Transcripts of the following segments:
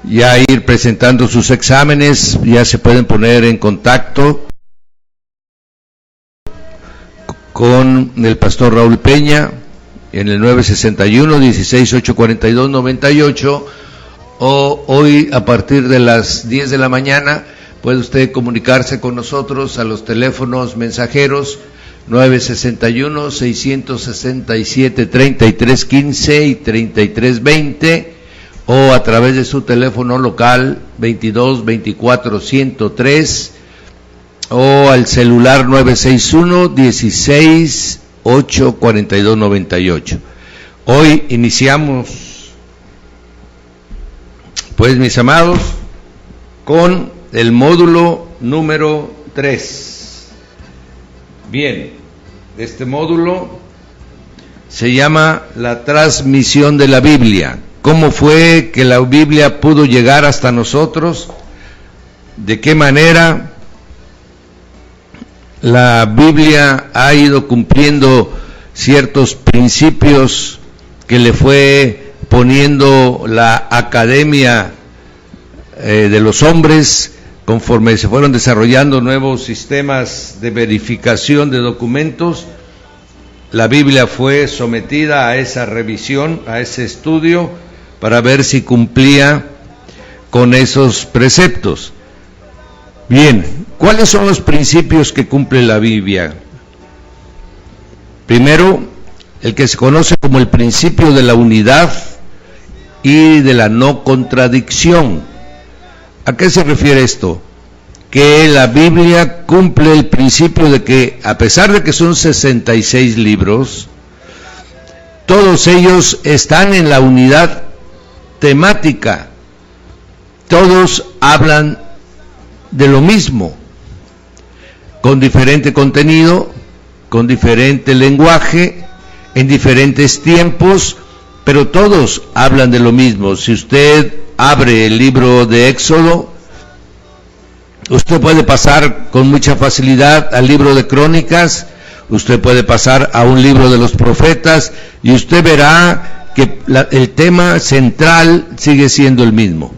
ya ir presentando sus exámenes, ya se pueden poner en contacto con el pastor Raúl Peña en el 961-16842-98, o hoy a partir de las 10 de la mañana puede usted comunicarse con nosotros a los teléfonos mensajeros 961-667-3315 y 3320, o a través de su teléfono local 22-24-103, o al celular 961-16-842-98. Hoy iniciamos, pues mis amados, con el módulo número 3. Bien, este módulo se llama la transmisión de la Biblia. ¿Cómo fue que la Biblia pudo llegar hasta nosotros? ¿De qué manera la Biblia ha ido cumpliendo ciertos principios que le fue poniendo la academia de los hombres conforme se fueron desarrollando nuevos sistemas de verificación de documentos? La Biblia fue sometida a esa revisión, a ese estudio, para ver si cumplía con esos preceptos. Bien, ¿cuáles son los principios que cumple la Biblia? Primero, el que se conoce como el principio de la unidad y de la no contradicción. ¿A qué se refiere esto? Que la Biblia cumple el principio de que, a pesar de que son 66 libros, todos ellos están en la unidad temática. Todos hablan de lo mismo, con diferente contenido, con diferente lenguaje, en diferentes tiempos, pero todos hablan de lo mismo. Si usted abre el libro de Éxodo, usted puede pasar con mucha facilidad al libro de Crónicas, usted puede pasar a un libro de los profetas, y usted verá que el tema central sigue siendo el mismo.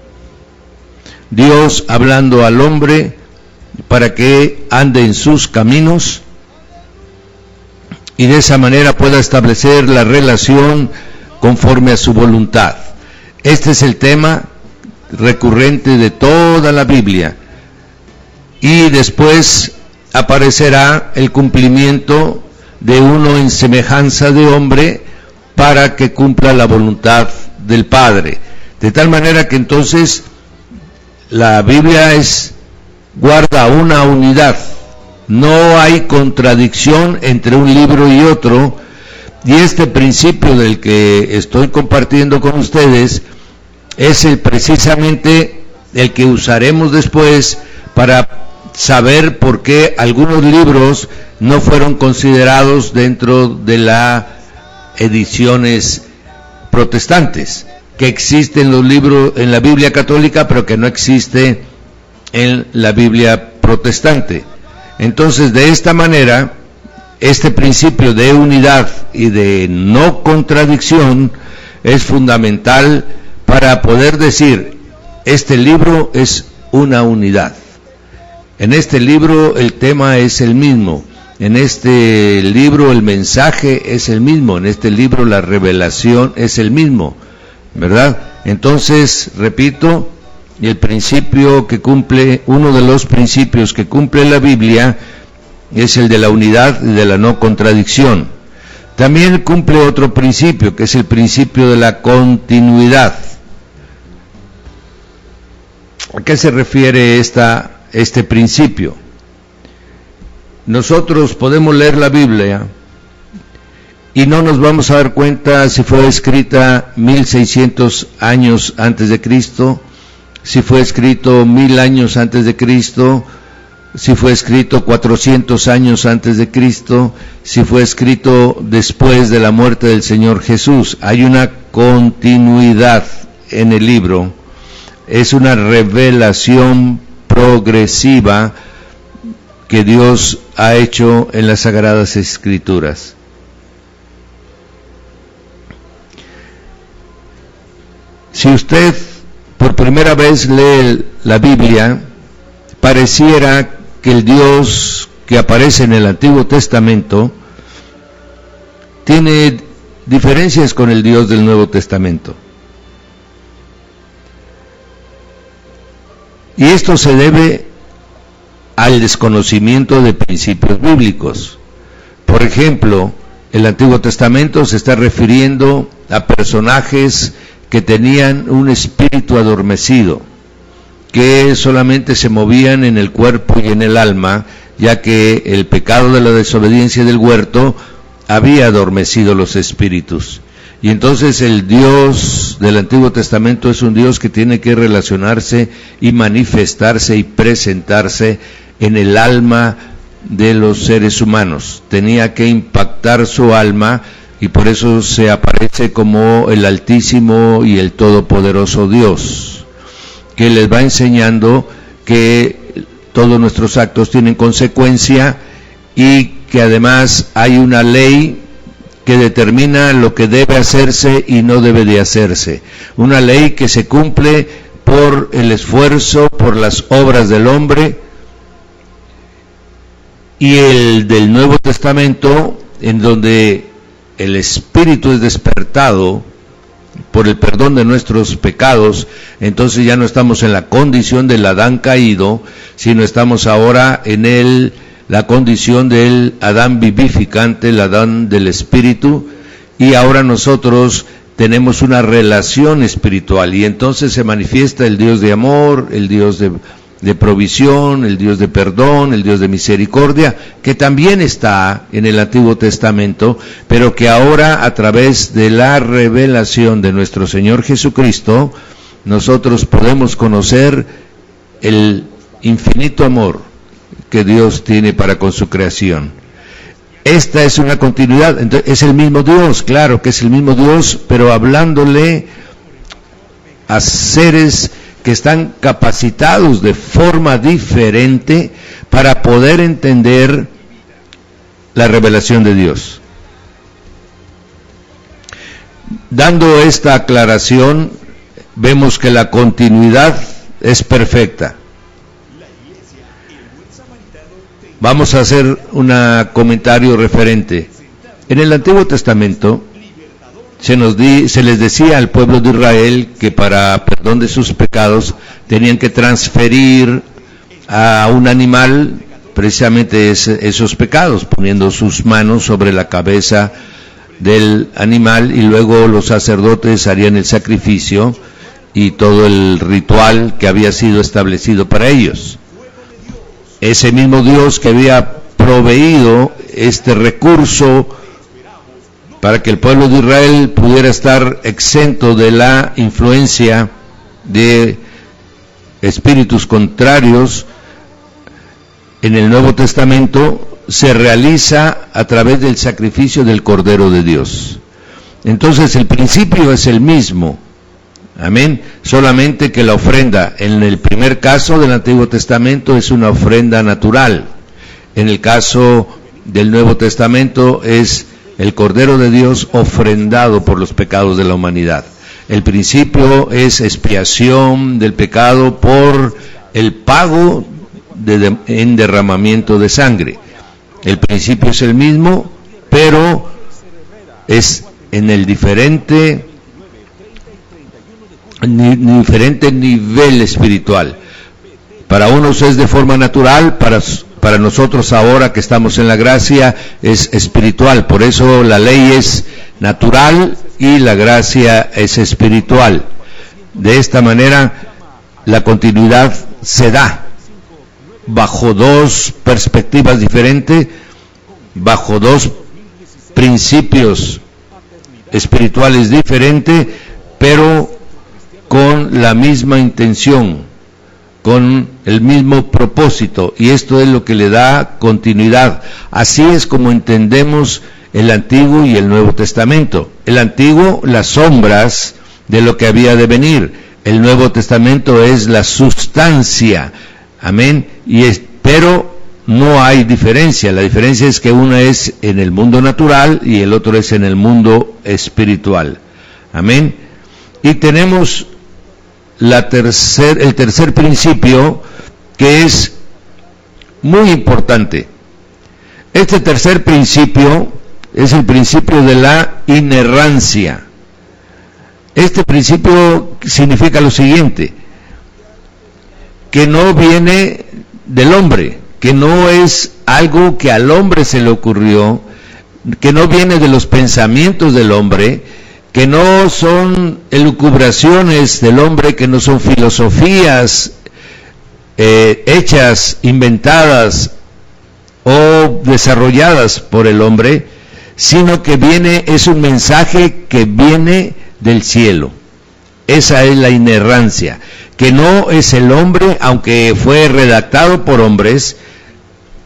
Dios hablando al hombre para que ande en sus caminos y de esa manera pueda establecer la relación conforme a su voluntad. Este es el tema recurrente de toda la Biblia. Y después aparecerá el cumplimiento de uno en semejanza de hombre para que cumpla la voluntad del Padre. De tal manera que entonces la Biblia guarda una unidad. No hay contradicción entre un libro y otro. Y este principio del que estoy compartiendo con ustedes es precisamente el que usaremos después para saber por qué algunos libros no fueron considerados dentro de las ediciones protestantes, que existen los libros en la Biblia católica, pero que no existe en la Biblia protestante. Entonces, de esta manera, este principio de unidad y de no contradicción es fundamental para poder decir, este libro es una unidad. En este libro el tema es el mismo, en este libro el mensaje es el mismo, en este libro la revelación es el mismo, ¿verdad? Entonces, repito, el principio que cumple, uno de los principios que cumple la Biblia es el de la unidad y de la no contradicción. También cumple otro principio, que es el principio de la continuidad. ¿A qué se refiere este principio? Nosotros podemos leer la Biblia y no nos vamos a dar cuenta si fue escrita 1600 años antes de Cristo, si fue escrito 1000 años antes de Cristo, si fue escrito 400 años antes de Cristo, si fue escrito después de la muerte del Señor Jesús. Hay una continuidad en el libro, es una revelación progresiva que Dios ha hecho en las Sagradas Escrituras. Si usted por primera primera vez lee la Biblia, pareciera que el Dios que aparece en el Antiguo Testamento tiene diferencias con el Dios del Nuevo Testamento. Y esto se debe al desconocimiento de principios bíblicos. Por ejemplo, el Antiguo Testamento se está refiriendo a personajes que tenían un espíritu adormecido, que solamente se movían en el cuerpo y en el alma, ya que el pecado de la desobediencia del huerto había adormecido los espíritus. Y entonces el Dios del Antiguo Testamento es un Dios que tiene que relacionarse y manifestarse y presentarse en el alma de los seres humanos. Tenía que impactar su alma, y por eso se aparece como el Altísimo y el Todopoderoso Dios, que les va enseñando que todos nuestros actos tienen consecuencia y que además hay una ley que determina lo que debe hacerse y no debe de hacerse. Una ley que se cumple por el esfuerzo, por las obras del hombre, y el del Nuevo Testamento, en donde el Espíritu es despertado por el perdón de nuestros pecados. Entonces ya no estamos en la condición del Adán caído, sino estamos ahora en la condición del Adán vivificante, el Adán del Espíritu, y ahora nosotros tenemos una relación espiritual, y entonces se manifiesta el Dios de amor, el Dios de provisión, el Dios de perdón, el Dios de misericordia, que también está en el Antiguo Testamento, pero que ahora, a través de la revelación de nuestro Señor Jesucristo, nosotros podemos conocer el infinito amor que Dios tiene para con su creación. Esta es una continuidad. Entonces, es el mismo Dios, claro que es el mismo Dios, pero hablándole a seres que están capacitados de forma diferente para poder entender la revelación de Dios. Dando esta aclaración, vemos que la continuidad es perfecta. Vamos a hacer un comentario referente. En el Antiguo Testamento se les decía al pueblo de Israel que para perdón de sus pecados tenían que transferir a un animal precisamente esos pecados, poniendo sus manos sobre la cabeza del animal, y luego los sacerdotes harían el sacrificio y todo el ritual que había sido establecido para ellos. Ese mismo Dios que había proveído este recurso para que el pueblo de Israel pudiera estar exento de la influencia de espíritus contrarios, en el Nuevo Testamento se realiza a través del sacrificio del Cordero de Dios. Entonces el principio es el mismo, amén, solamente que la ofrenda en el primer caso del Antiguo Testamento es una ofrenda natural, en el caso del Nuevo Testamento es el Cordero de Dios ofrendado por los pecados de la humanidad. El principio es expiación del pecado por el pago en derramamiento de sangre. El principio es el mismo, pero es en el diferente nivel espiritual. Para unos es de forma natural, para nosotros ahora que estamos en la gracia es espiritual. Por eso la ley es natural y la gracia es espiritual. De esta manera la continuidad se da bajo dos perspectivas diferentes, bajo dos principios espirituales diferentes, pero con la misma intención, con el mismo propósito, y esto es lo que le da continuidad. Así es como entendemos el Antiguo y el Nuevo Testamento. El Antiguo, las sombras de lo que había de venir. El Nuevo Testamento es la sustancia, amén, pero no hay diferencia. La diferencia es que uno es en el mundo natural y el otro es en el mundo espiritual, amén. Y tenemos el tercer principio, que es muy importante. Este tercer principio es el principio de la inerrancia. Este principio significa lo siguiente: que no viene del hombre, que no es algo que al hombre se le ocurrió, que no viene de los pensamientos del hombre, que no son elucubraciones del hombre, que no son filosofías hechas, inventadas o desarrolladas por el hombre, sino que es un mensaje que viene del cielo. Esa es la inerrancia, que no es el hombre, aunque fue redactado por hombres,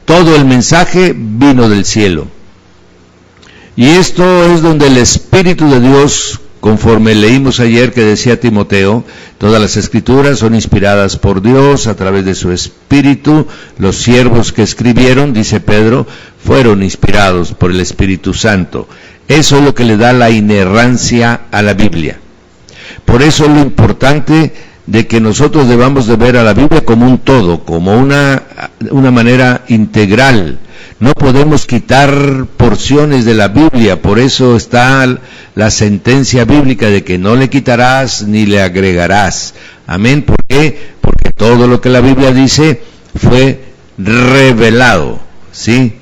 todo el mensaje vino del cielo. Y esto es donde el Espíritu de Dios, conforme leímos ayer que decía Timoteo, todas las escrituras son inspiradas por Dios a través de su Espíritu. Los siervos que escribieron, dice Pedro, fueron inspirados por el Espíritu Santo. Eso es lo que le da la inerrancia a la Biblia. Por eso es lo importante de que nosotros debamos de ver a la Biblia como un todo, como una manera integral. No podemos quitar porciones de la Biblia, por eso está la sentencia bíblica de que no le quitarás ni le agregarás. Amén. ¿Por qué? Porque todo lo que la Biblia dice fue revelado, ¿sí?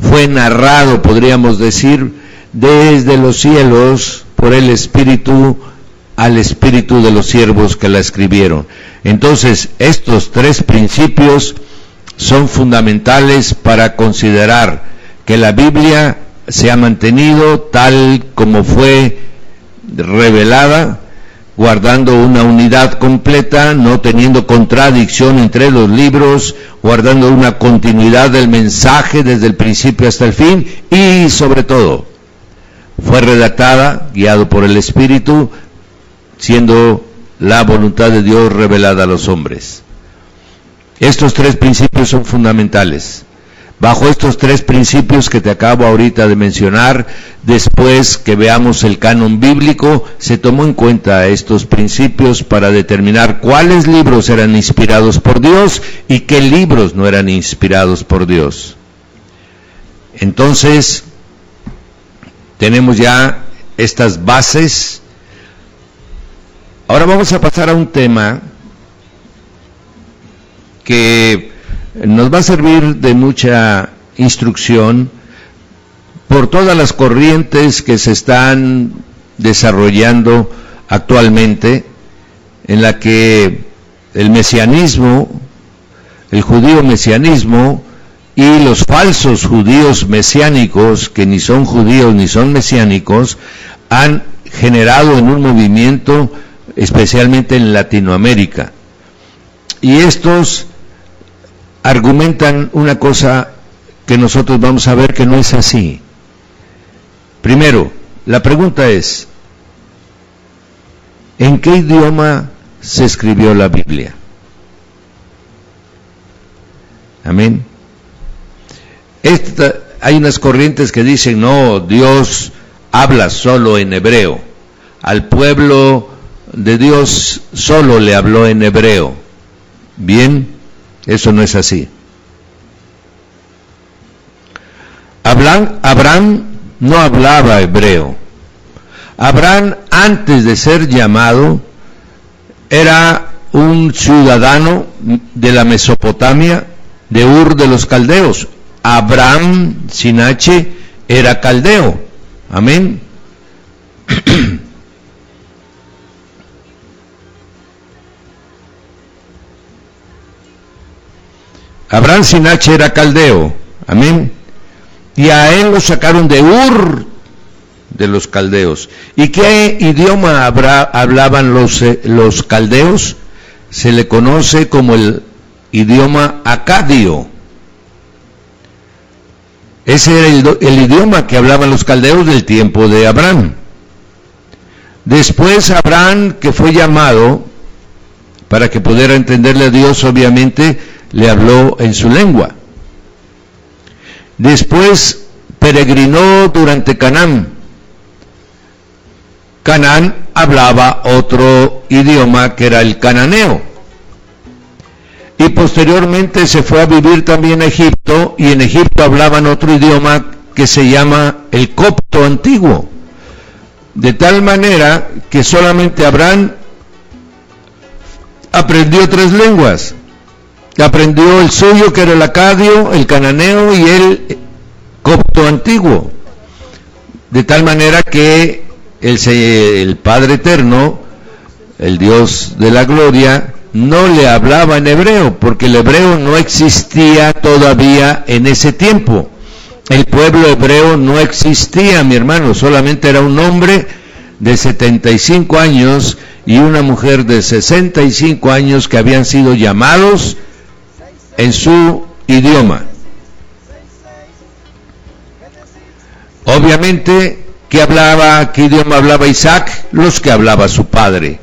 Fue narrado, podríamos decir, desde los cielos por el Espíritu al espíritu de los siervos que la escribieron. Entonces, estos tres principios son fundamentales para considerar que la Biblia se ha mantenido tal como fue revelada, guardando una unidad completa, no teniendo contradicción entre los libros, guardando una continuidad del mensaje desde el principio hasta el fin, y sobre todo, fue redactada, guiado por el Espíritu, siendo la voluntad de Dios revelada a los hombres. Estos tres principios son fundamentales. Bajo estos tres principios que te acabo ahorita de mencionar, después que veamos el canon bíblico, se tomó en cuenta estos principios para determinar cuáles libros eran inspirados por Dios y qué libros no eran inspirados por Dios. Entonces, tenemos ya estas bases. Ahora vamos a pasar a un tema que nos va a servir de mucha instrucción por todas las corrientes que se están desarrollando actualmente, en la que el mesianismo, el judío mesianismo y los falsos judíos mesiánicos, que ni son judíos ni son mesiánicos, han generado en un movimiento, especialmente en Latinoamérica. Y estos argumentan una cosa que nosotros vamos a ver que no es así. Primero, la pregunta es, ¿en qué idioma se escribió la Biblia? Amén. Hay unas corrientes que dicen, no, Dios habla solo en hebreo. Al pueblo de Dios solo le habló en hebreo. Bien, eso no es así. Abraham no hablaba hebreo. Abraham, antes de ser llamado, era un ciudadano de la Mesopotamia, de Ur de los Caldeos. Abraham, sin H, era caldeo. Amén. Abraham sin H era caldeo. Amén. Y a él lo sacaron de Ur de los caldeos. ¿Y qué idioma hablaban los caldeos? Se le conoce como el idioma acadio. Ese era el idioma que hablaban los caldeos del tiempo de Abraham. Después Abraham, que fue llamado para que pudiera entenderle a Dios, obviamente le habló en su lengua. Después peregrinó durante Canaán, Canaán hablaba otro idioma que era el cananeo. Y posteriormente se fue a vivir también a Egipto, y en Egipto hablaban otro idioma que se llama el copto antiguo. De tal manera que solamente Abraham aprendió 3 lenguas. Aprendió el suyo, que era el acadio, el cananeo y el copto antiguo. De tal manera que el Padre Eterno, el Dios de la gloria, no le hablaba en hebreo, porque el hebreo no existía todavía en ese tiempo. El pueblo hebreo no existía, mi hermano, solamente era un hombre de 75 años y una mujer de 65 años que habían sido llamados en su idioma. Obviamente, ¿qué idioma hablaba Isaac? Los que hablaba su padre.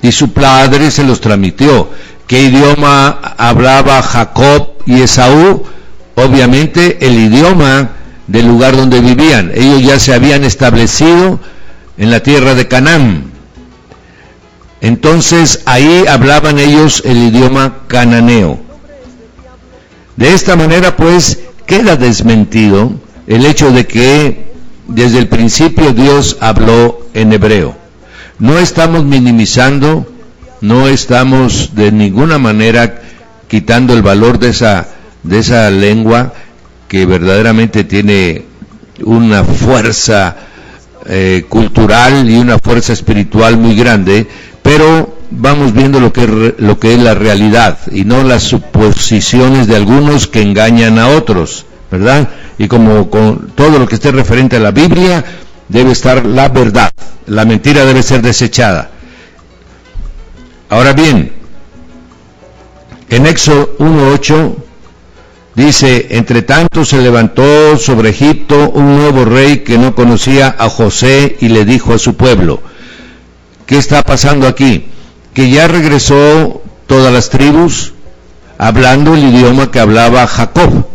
Y su padre se los transmitió. ¿Qué idioma hablaba Jacob y Esaú? Obviamente el idioma del lugar donde vivían. Ellos ya se habían establecido en la tierra de Canaán. Entonces ahí hablaban ellos el idioma cananeo. De esta manera pues queda desmentido el hecho de que desde el principio Dios habló en hebreo. No estamos minimizando, no estamos de ninguna manera quitando el valor de esa lengua que verdaderamente tiene una fuerza cultural y una fuerza espiritual muy grande, pero vamos viendo lo que es la realidad y no las suposiciones de algunos que engañan a otros, ¿verdad? Y como con todo lo que esté referente a la Biblia, debe estar la verdad, la mentira debe ser desechada. Ahora bien, en Éxodo 1:8 dice: entre tanto se levantó sobre Egipto un nuevo rey que no conocía a José y le dijo a su pueblo. ¿Qué está pasando aquí? Que ya regresó todas las tribus hablando el idioma que hablaba Jacob,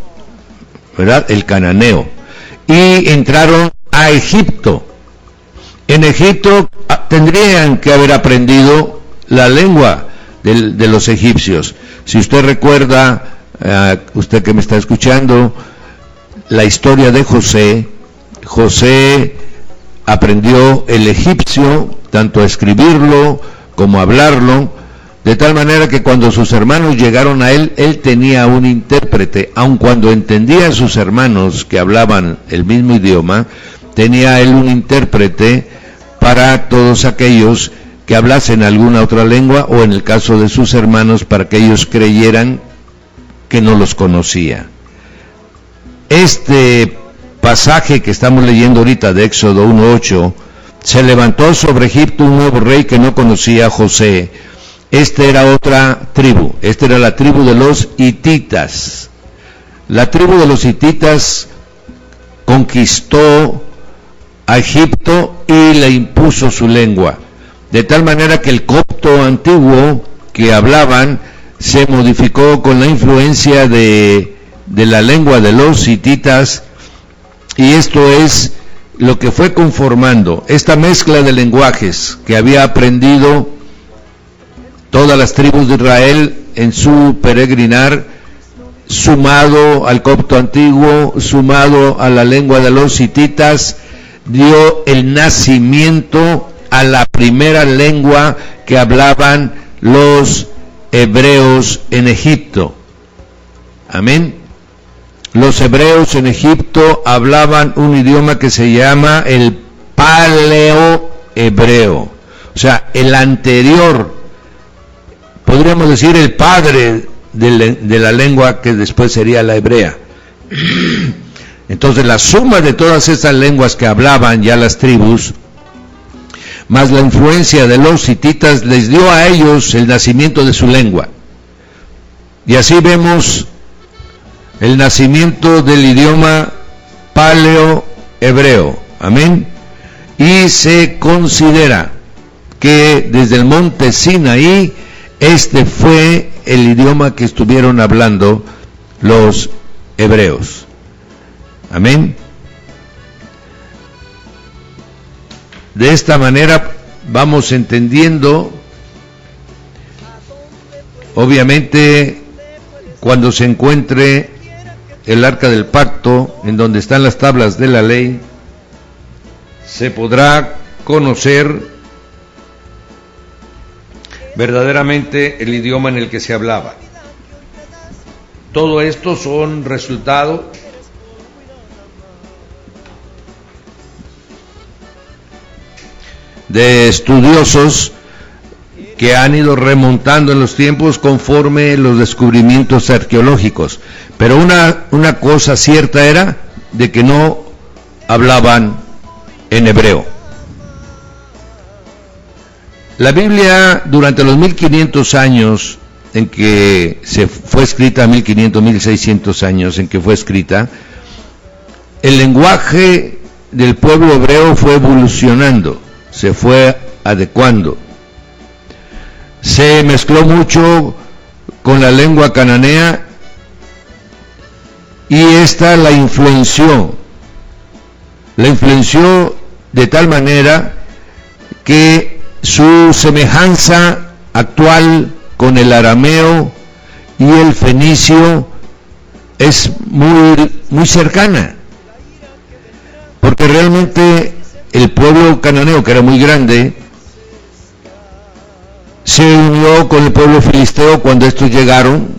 ¿verdad? El cananeo. Y entraron a Egipto. En Egipto tendrían que haber aprendido la lengua de los egipcios. Si usted recuerda, usted que me está escuchando, la historia de José, José aprendió el egipcio, tanto a escribirlo como a hablarlo, de tal manera que cuando sus hermanos llegaron a él tenía un intérprete, aun cuando entendía a sus hermanos que hablaban el mismo idioma, tenía él un intérprete para todos aquellos que hablasen alguna otra lengua, o en el caso de sus hermanos, para que ellos creyeran que no los conocía. Este pasaje que estamos leyendo ahorita de Éxodo 1:8, se levantó sobre Egipto un nuevo rey que no conocía a José. Esta era otra tribu, esta era la tribu de los hititas. La tribu de los hititas conquistó a Egipto y le impuso su lengua, de tal manera que el copto antiguo que hablaban se modificó con la influencia de la lengua de los hititas, y esto es lo que fue conformando esta mezcla de lenguajes que había aprendido todas las tribus de Israel en su peregrinar, sumado al copto antiguo, sumado a la lengua de los hititas, dio el nacimiento a la primera lengua que hablaban los hebreos en Egipto. Amén. Los hebreos en Egipto hablaban un idioma que se llama el paleo-hebreo, o sea, el anterior, podríamos decir el padre de la lengua que después sería la hebrea. Entonces la suma de todas estas lenguas que hablaban ya las tribus, más la influencia de los hititas, les dio a ellos el nacimiento de su lengua. Y así vemos el nacimiento del idioma paleo-hebreo. Amén. Y se considera que desde el monte Sinaí, este fue el idioma que estuvieron hablando los hebreos. Amén. De esta manera vamos entendiendo, obviamente, cuando se encuentre el arca del pacto, en donde están las tablas de la ley, se podrá conocer verdaderamente el idioma en el que se hablaba. Todo esto son resultado de estudiosos que han ido remontando en los tiempos conforme los descubrimientos arqueológicos. Pero una cosa cierta era de que no hablaban en hebreo. La Biblia, durante los 1500 años en que se fue escrita, 1500, 1600 años en que fue escrita, el lenguaje del pueblo hebreo fue evolucionando, se fue adecuando. Se mezcló mucho con la lengua cananea y esta la influenció de tal manera que su semejanza actual con el arameo y el fenicio es muy cercana, porque realmente el pueblo cananeo, que era muy grande, se unió con el pueblo filisteo cuando estos llegaron.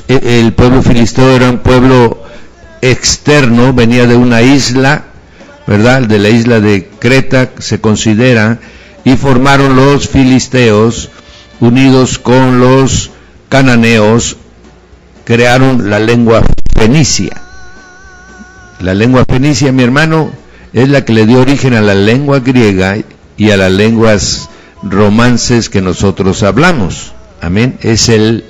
El pueblo filisteo era un pueblo externo, venía de una isla, ¿verdad? De la isla de Creta se considera, y formaron los filisteos unidos con los cananeos, crearon la lengua fenicia. La lengua fenicia, mi hermano, es la que le dio origen a la lengua griega y a las lenguas romances que nosotros hablamos. Amén. Es el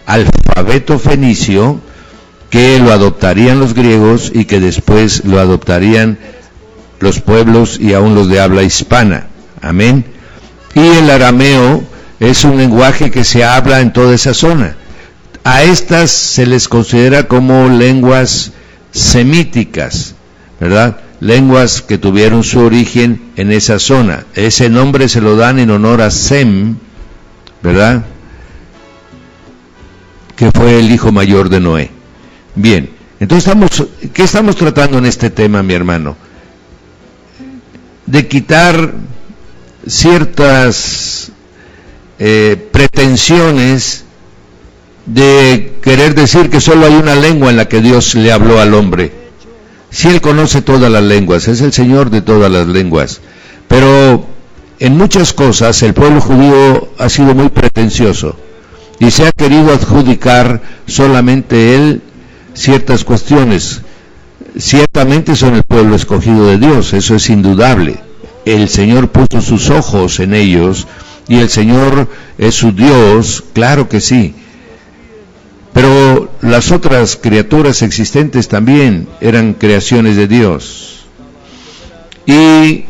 alfabeto fenicio que lo adoptarían los griegos y que después lo adoptarían los pueblos y aún los de habla hispana. Amén. Y el arameo es un lenguaje que se habla en toda esa zona. A estas se les considera como lenguas semíticas, ¿verdad? Lenguas que tuvieron su origen en esa zona. Ese nombre se lo dan en honor a Sem, ¿verdad? Que fue el hijo mayor de Noé. Bien, entonces ¿qué estamos tratando en este tema, mi hermano? De quitar ciertas pretensiones de querer decir que solo hay una lengua en la que Dios le habló al hombre. Si Él conoce todas las lenguas, es el Señor de todas las lenguas, pero en muchas cosas el pueblo judío ha sido muy pretencioso y se ha querido adjudicar solamente él ciertas cuestiones. Ciertamente son el pueblo escogido de Dios, eso es indudable. El Señor puso sus ojos en ellos y el Señor es su Dios, claro que sí. Pero las otras criaturas existentes también eran creaciones de Dios. Y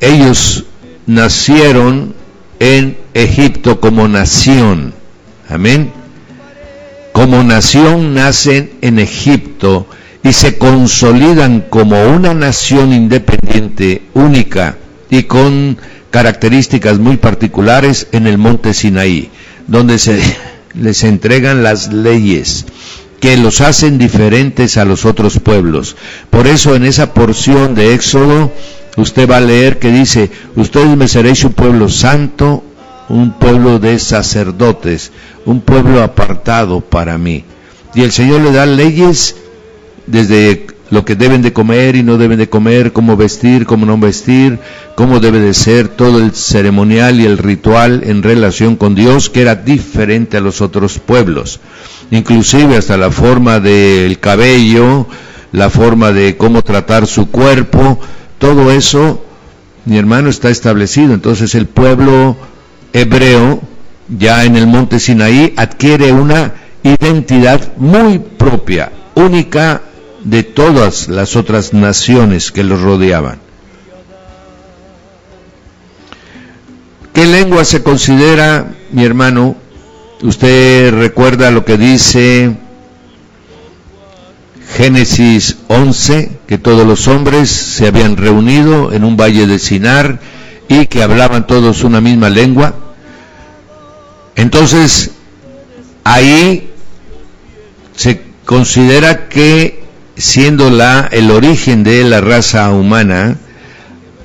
ellos nacieron en Egipto como nación. Amén. Como nación nacen en Egipto y se consolidan como una nación independiente, única y con características muy particulares en el monte Sinaí, donde les entregan las leyes que los hacen diferentes a los otros pueblos. Por eso en esa porción de Éxodo usted va a leer que dice: ustedes me seréis un pueblo santo, un pueblo de sacerdotes, un pueblo apartado para mí. Y el Señor le da leyes desde lo que deben de comer y no deben de comer, cómo vestir, cómo no vestir, cómo debe de ser todo el ceremonial y el ritual en relación con Dios, que era diferente a los otros pueblos. Inclusive hasta la forma del cabello, la forma de cómo tratar su cuerpo, todo eso, mi hermano, está establecido. Entonces el pueblo hebreo, ya en el monte Sinaí, adquiere una identidad muy propia, única de todas las otras naciones que los rodeaban. ¿Qué lengua se considera, mi hermano? Usted recuerda lo que dice Génesis 11, que todos los hombres se habían reunido en un valle de Sinar y que hablaban todos una misma lengua. Entonces, ahí se considera que, siendo el origen de la raza humana,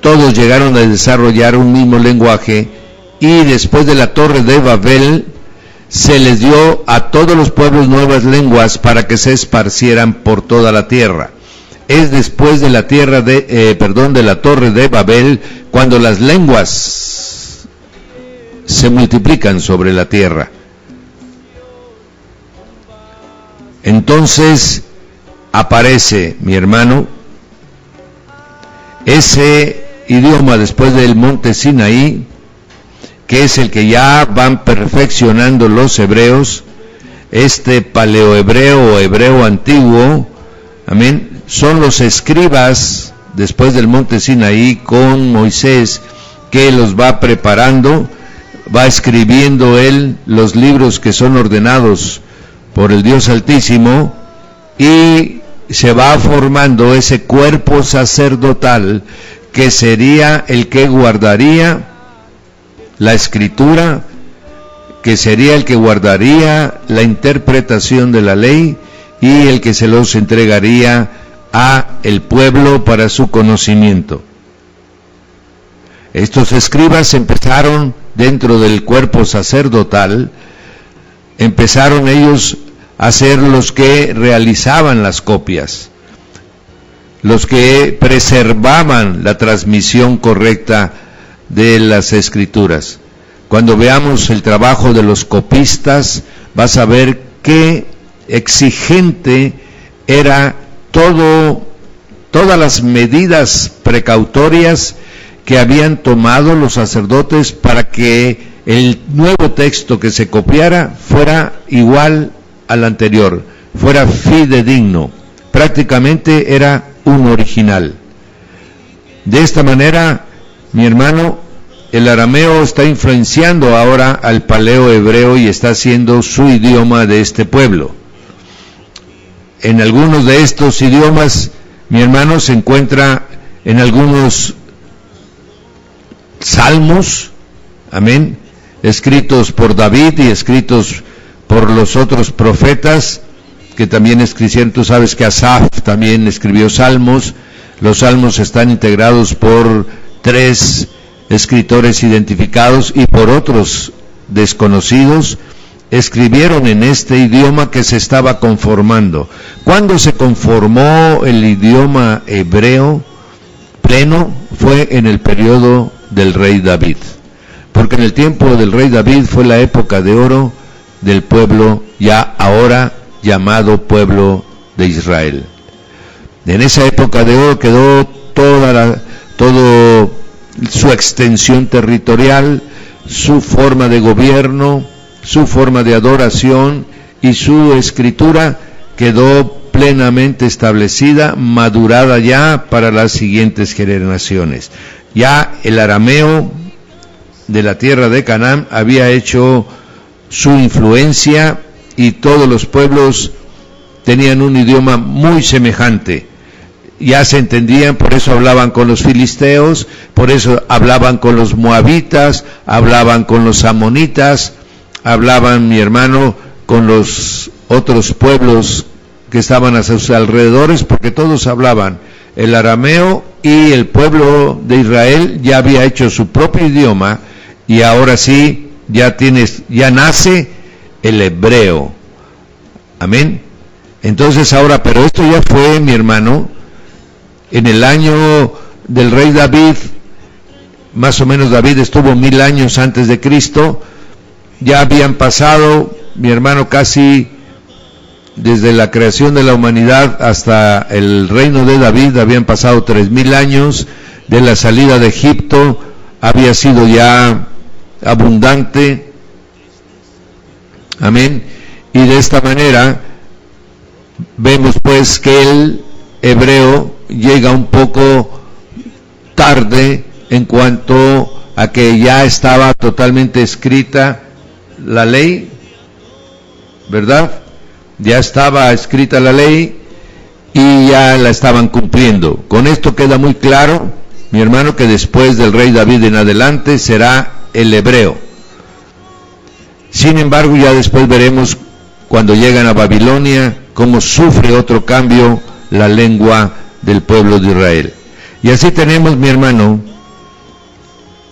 todos llegaron a desarrollar un mismo lenguaje, y después de la Torre de Babel se les dio a todos los pueblos nuevas lenguas para que se esparcieran por toda la tierra. Es después de la de la Torre de Babel cuando las lenguas se multiplican sobre la tierra. Entonces aparece, mi hermano, ese idioma después del monte Sinaí, que es el que ya van perfeccionando los hebreos, este paleohebreo o hebreo antiguo, amén, son los escribas después del monte Sinaí con Moisés, que los va preparando, va escribiendo él los libros que son ordenados por el Dios Altísimo, y se va formando ese cuerpo sacerdotal que sería el que guardaría la escritura, que sería el que guardaría la interpretación de la ley y el que se los entregaría a el pueblo para su conocimiento. Estos escribas empezaron dentro del cuerpo sacerdotal, empezaron ellos a ser los que realizaban las copias, los que preservaban la transmisión correcta de las escrituras. Cuando veamos el trabajo de los copistas, vas a ver qué exigente era todas las medidas precautorias que habían tomado los sacerdotes para que el nuevo texto que se copiara fuera igual al anterior, fuera fidedigno, prácticamente era un original. De esta manera, mi hermano, el arameo está influenciando ahora al paleohebreo y está siendo su idioma de este pueblo. En algunos de estos idiomas, mi hermano, se encuentra en algunos salmos, amén, escritos por David y escritos por los otros profetas que también escribieron. Tú sabes que Asaf también escribió salmos. Los salmos están integrados por 3 escritores identificados y por otros desconocidos. Escribieron en este idioma que se estaba conformando. ¿Cuándo se conformó el idioma hebreo pleno? Fue en el periodo del rey David, porque en el tiempo del rey David fue la época de oro del pueblo ya ahora llamado pueblo de Israel. En esa época de oro quedó toda su extensión territorial, su forma de gobierno, su forma de adoración y su escritura quedó plenamente establecida, madurada ya para las siguientes generaciones. Ya el arameo de la tierra de Canaán había hecho su influencia y todos los pueblos tenían un idioma muy semejante. Ya se entendían, por eso hablaban con los filisteos, por eso hablaban con los moabitas, hablaban con los amonitas, hablaban, mi hermano, con los otros pueblos que estaban a sus alrededores, porque todos hablaban el arameo, y el pueblo de Israel ya había hecho su propio idioma, y ahora sí, ya nace el hebreo. Amén. Entonces ahora, pero esto ya fue, mi hermano, en el año del rey David, más o menos David estuvo 1000 años antes de Cristo, ya habían pasado, mi hermano, casi desde la creación de la humanidad hasta el reino de David, habían pasado 3000 años, de la salida de Egipto, había sido ya abundante, amén, y de esta manera vemos pues que el hebreo llega un poco tarde en cuanto a que ya estaba totalmente escrita la ley, ¿verdad? Ya estaba escrita la ley y ya la estaban cumpliendo. Con esto queda muy claro mi hermano, que después del rey David en adelante será el hebreo. Sin embargo, ya después veremos, cuando llegan a Babilonia, cómo sufre otro cambio la lengua del pueblo de Israel. Y así tenemos, mi hermano,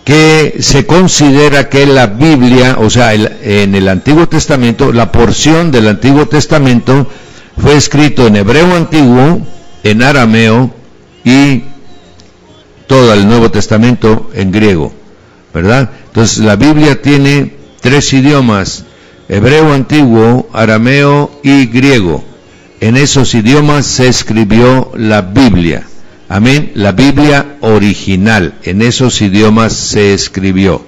que se considera que la Biblia, o sea, en el Antiguo Testamento, la porción del Antiguo Testamento fue escrito en hebreo antiguo, en arameo y todo el Nuevo Testamento en griego, ¿verdad? Entonces la Biblia tiene 3 idiomas: hebreo antiguo, arameo y griego. En esos idiomas se escribió la Biblia. Amén. La Biblia original, en esos idiomas se escribió.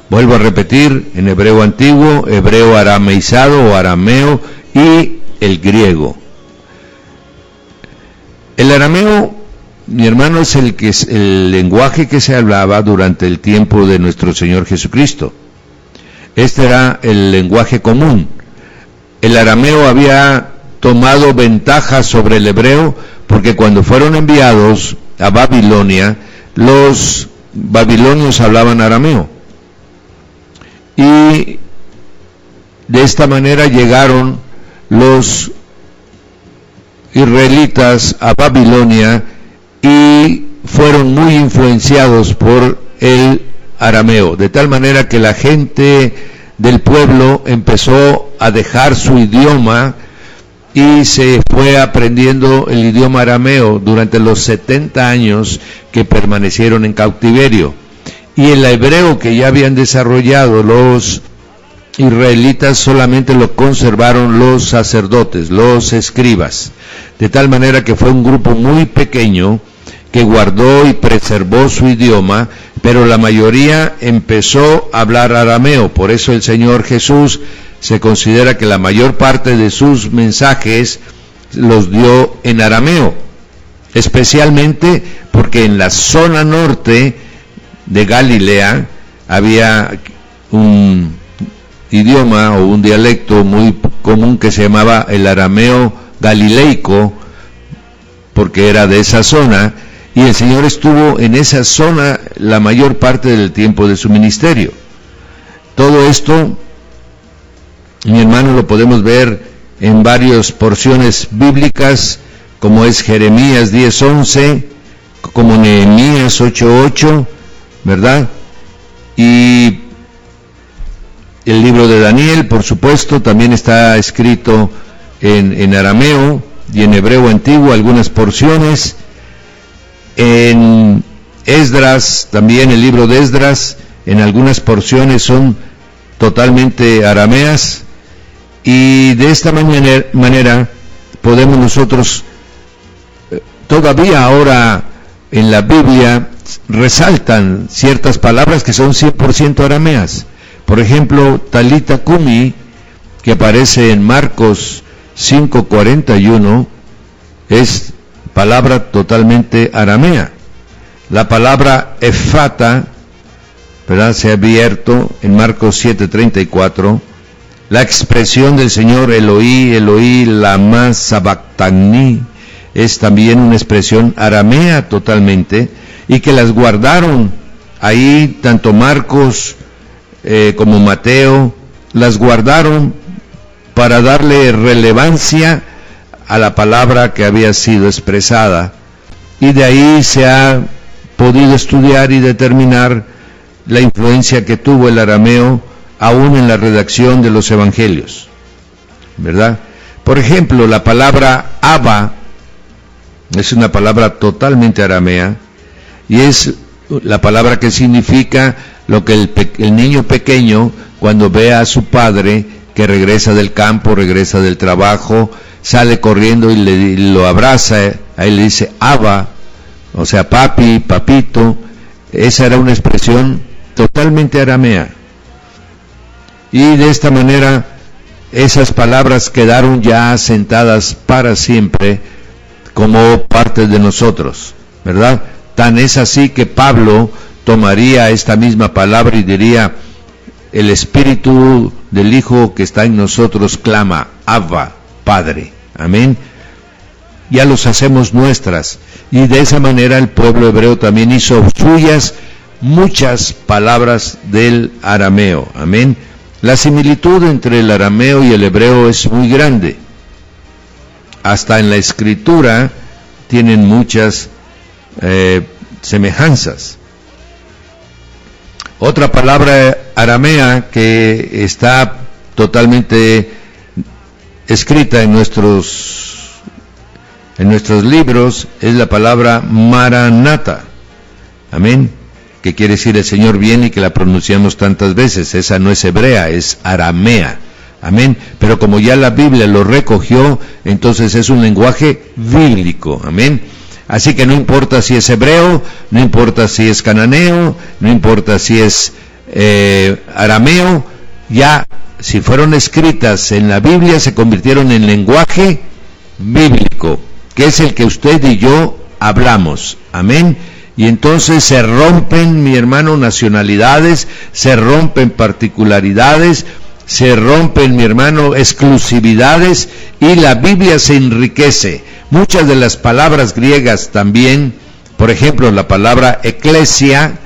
Vuelvo a repetir: en hebreo antiguo, hebreo arameizado o arameo y el griego. El arameo, mi hermano, es el lenguaje que se hablaba durante el tiempo de nuestro Señor Jesucristo. Este era el lenguaje común. El arameo había tomado ventaja sobre el hebreo, porque cuando fueron enviados a Babilonia, los babilonios hablaban arameo. Y de esta manera llegaron los israelitas a Babilonia y fueron muy influenciados por el arameo, de tal manera que la gente del pueblo empezó a dejar su idioma y se fue aprendiendo el idioma arameo durante los 70 años que permanecieron en cautiverio. Y el hebreo que ya habían desarrollado los israelitas solamente lo conservaron los sacerdotes, los escribas, de tal manera que fue un grupo muy pequeño que guardó y preservó su idioma, pero la mayoría empezó a hablar arameo. Por eso el Señor Jesús se considera que la mayor parte de sus mensajes los dio en arameo, especialmente porque en la zona norte de Galilea había un idioma o un dialecto muy común que se llamaba el arameo galileico, porque era de esa zona, y el Señor estuvo en esa zona la mayor parte del tiempo de su ministerio. Todo esto, mi hermano, lo podemos ver en varias porciones bíblicas, como es Jeremías 10:11, como Nehemías 8:8, ¿verdad? Y el libro de Daniel, por supuesto, también está escrito en arameo y en hebreo antiguo, algunas porciones. En Esdras, también el libro de Esdras, en algunas porciones son totalmente arameas. Y de esta manera podemos nosotros, todavía ahora en la Biblia, resaltan ciertas palabras que son 100% arameas. Por ejemplo, Talita Kumi, que aparece en Marcos 5:41, es palabra totalmente aramea. La palabra Efata, ¿verdad?, se ha abierto en Marcos 7:34. La expresión del Señor Eloí, Eloí, lama sabactani, es también una expresión aramea totalmente, y que las guardaron ahí, tanto Marcos como Mateo, las guardaron para darle relevancia a la palabra que había sido expresada, y de ahí se ha podido estudiar y determinar la influencia que tuvo el arameo aún en la redacción de los evangelios, ¿verdad? Por ejemplo, la palabra Abba es una palabra totalmente aramea, y es la palabra que significa lo que el niño pequeño, cuando ve a su padre que regresa del campo, regresa del trabajo, sale corriendo y lo abraza, ahí le dice Abba, o sea, papi, papito. Esa era una expresión totalmente aramea. Y de esta manera, esas palabras quedaron ya asentadas para siempre como parte de nosotros, ¿verdad? Tan es así que Pablo tomaría esta misma palabra y diría: el Espíritu del Hijo que está en nosotros clama, Abba, Padre. Amén. ya los hacemos nuestras. Y de esa manera el pueblo hebreo también hizo suyas muchas palabras del arameo. Amén. La similitud entre el arameo y el hebreo es muy grande. Hasta en la escritura tienen muchas semejanzas. Otra palabra aramea que está totalmente escrita en nuestros libros es la palabra Maranata. Amén. Que quiere decir el Señor viene, y que la pronunciamos tantas veces. Esa no es hebrea, es aramea. Amén. Pero como ya la Biblia lo recogió, entonces es un lenguaje bíblico. Amén. Así que no importa si es hebreo, no importa si es cananeo, no importa si es arameo, ya si fueron escritas en la Biblia se convirtieron en lenguaje bíblico, que es el que usted y yo hablamos. Amén. Y entonces se rompen, mi hermano, nacionalidades, se rompen particularidades, se rompen, mi hermano, exclusividades, y la Biblia se enriquece. Muchas de las palabras griegas también, por ejemplo, la palabra eclesia,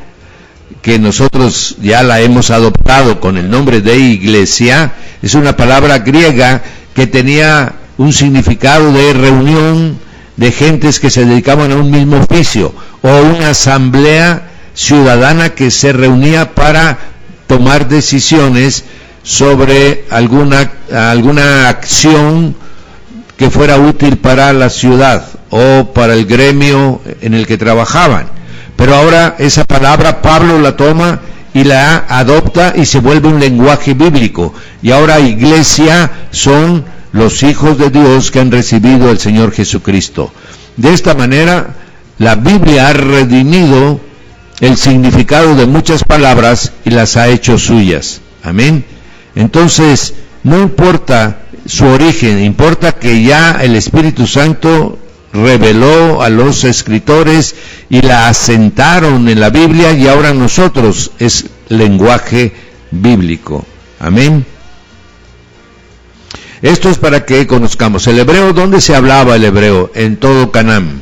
que nosotros ya la hemos adoptado con el nombre de iglesia, es una palabra griega que tenía un significado de reunión de gentes que se dedicaban a un mismo oficio, o una asamblea ciudadana que se reunía para tomar decisiones sobre alguna acción que fuera útil para la ciudad o para el gremio en el que trabajaban. Pero ahora esa palabra Pablo la toma y la adopta y se vuelve un lenguaje bíblico. Y ahora iglesia son los hijos de Dios que han recibido al Señor Jesucristo. De esta manera, la Biblia ha redimido el significado de muchas palabras y las ha hecho suyas. Amén. Entonces, no importa su origen, importa que ya el Espíritu Santo reveló a los escritores y la asentaron en la Biblia, y ahora nosotros es lenguaje bíblico. Amén. Esto es para que conozcamos el hebreo. ¿Dónde se hablaba el hebreo? En todo Canaán.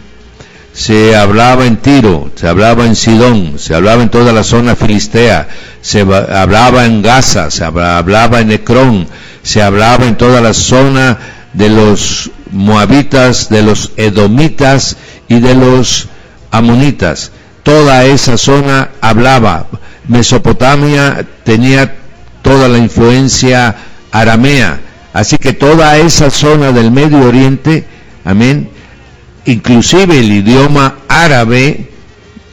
Se hablaba en Tiro, se hablaba en Sidón, se hablaba en toda la zona filistea, se hablaba en Gaza, se hablaba en Ecrón, se hablaba en toda la zona de los moabitas, de los edomitas y de los amonitas. Toda esa zona hablaba. Mesopotamia tenía toda la influencia aramea. Así que toda esa zona del Medio Oriente, amén, inclusive el idioma árabe,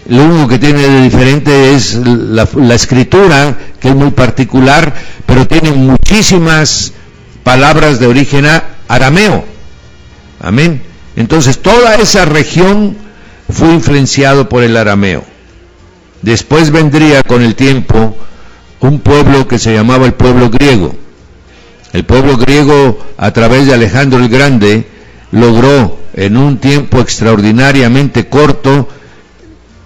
lo único que tiene de diferente es la escritura, que es muy particular, pero tiene muchísimas palabras de origen arameo. Amén. Entonces toda esa región fue influenciado por el arameo. Después vendría con el tiempo un pueblo que se llamaba el pueblo griego. El pueblo griego, a través de Alejandro el Grande, logró en un tiempo extraordinariamente corto.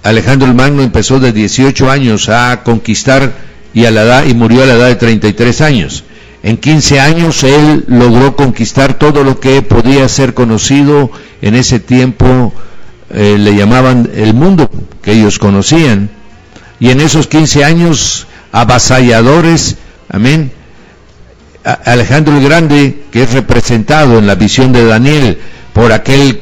Alejandro el Magno empezó de 18 años a conquistar y murió a la edad de 33 años. En 15 años él logró conquistar todo lo que podía ser conocido en ese tiempo, le llamaban el mundo que ellos conocían. Y en esos 15 años avasalladores, amén, Alejandro el Grande, que es representado en la visión de Daniel por aquel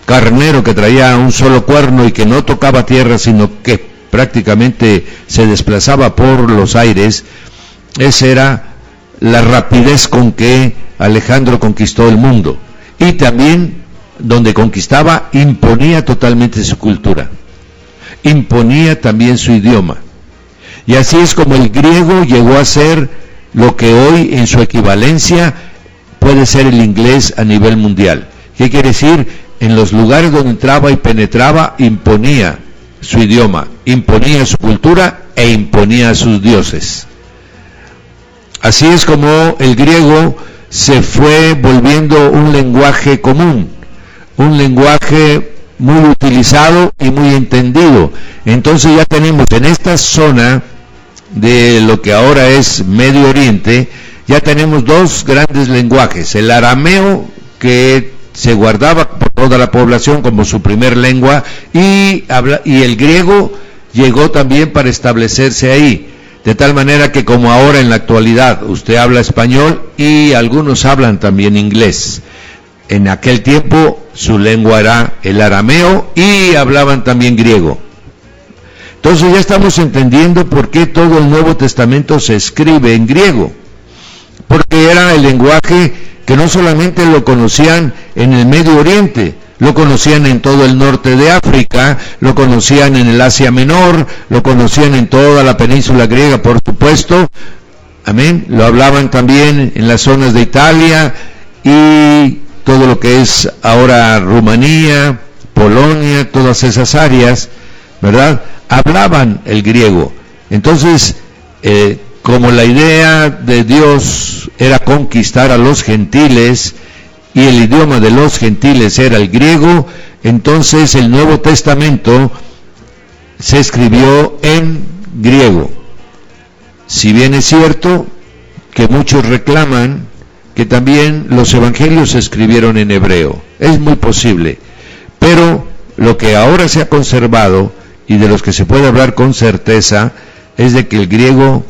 carnero que traía un solo cuerno y que no tocaba tierra, sino que prácticamente se desplazaba por los aires, esa era la rapidez con que Alejandro conquistó el mundo. Y también, donde conquistaba, imponía totalmente su cultura, imponía también su idioma. Y así es como el griego llegó a ser lo que hoy en su equivalencia puede ser el inglés a nivel mundial. ¿Qué quiere decir? En los lugares donde entraba y penetraba, imponía su idioma, imponía su cultura e imponía a sus dioses. Así es como el griego se fue volviendo un lenguaje común, un lenguaje muy utilizado y muy entendido. Entonces ya tenemos en esta zona de lo que ahora es Medio Oriente, ya tenemos dos grandes lenguajes: el arameo, que se guardaba por toda la población como su primer lengua, y el griego llegó también para establecerse ahí, de tal manera que como ahora en la actualidad usted habla español y algunos hablan también inglés, en aquel tiempo su lengua era el arameo y hablaban también griego. Entonces ya estamos entendiendo por qué todo el Nuevo Testamento se escribe en griego, porque era el lenguaje que no solamente lo conocían en el Medio Oriente, lo conocían en todo el norte de África, lo conocían en el Asia Menor, lo conocían en toda la península griega, por supuesto, amén, lo hablaban también en las zonas de Italia y todo lo que es ahora Rumanía, Polonia, todas esas áreas, ¿verdad? Hablaban el griego. Entonces, como la idea de Dios era conquistar a los gentiles y el idioma de los gentiles era el griego, entonces el Nuevo Testamento se escribió en griego. Si bien es cierto que muchos reclaman que también los evangelios se escribieron en hebreo, es muy posible, pero lo que ahora se ha conservado y de los que se puede hablar con certeza es de que el griego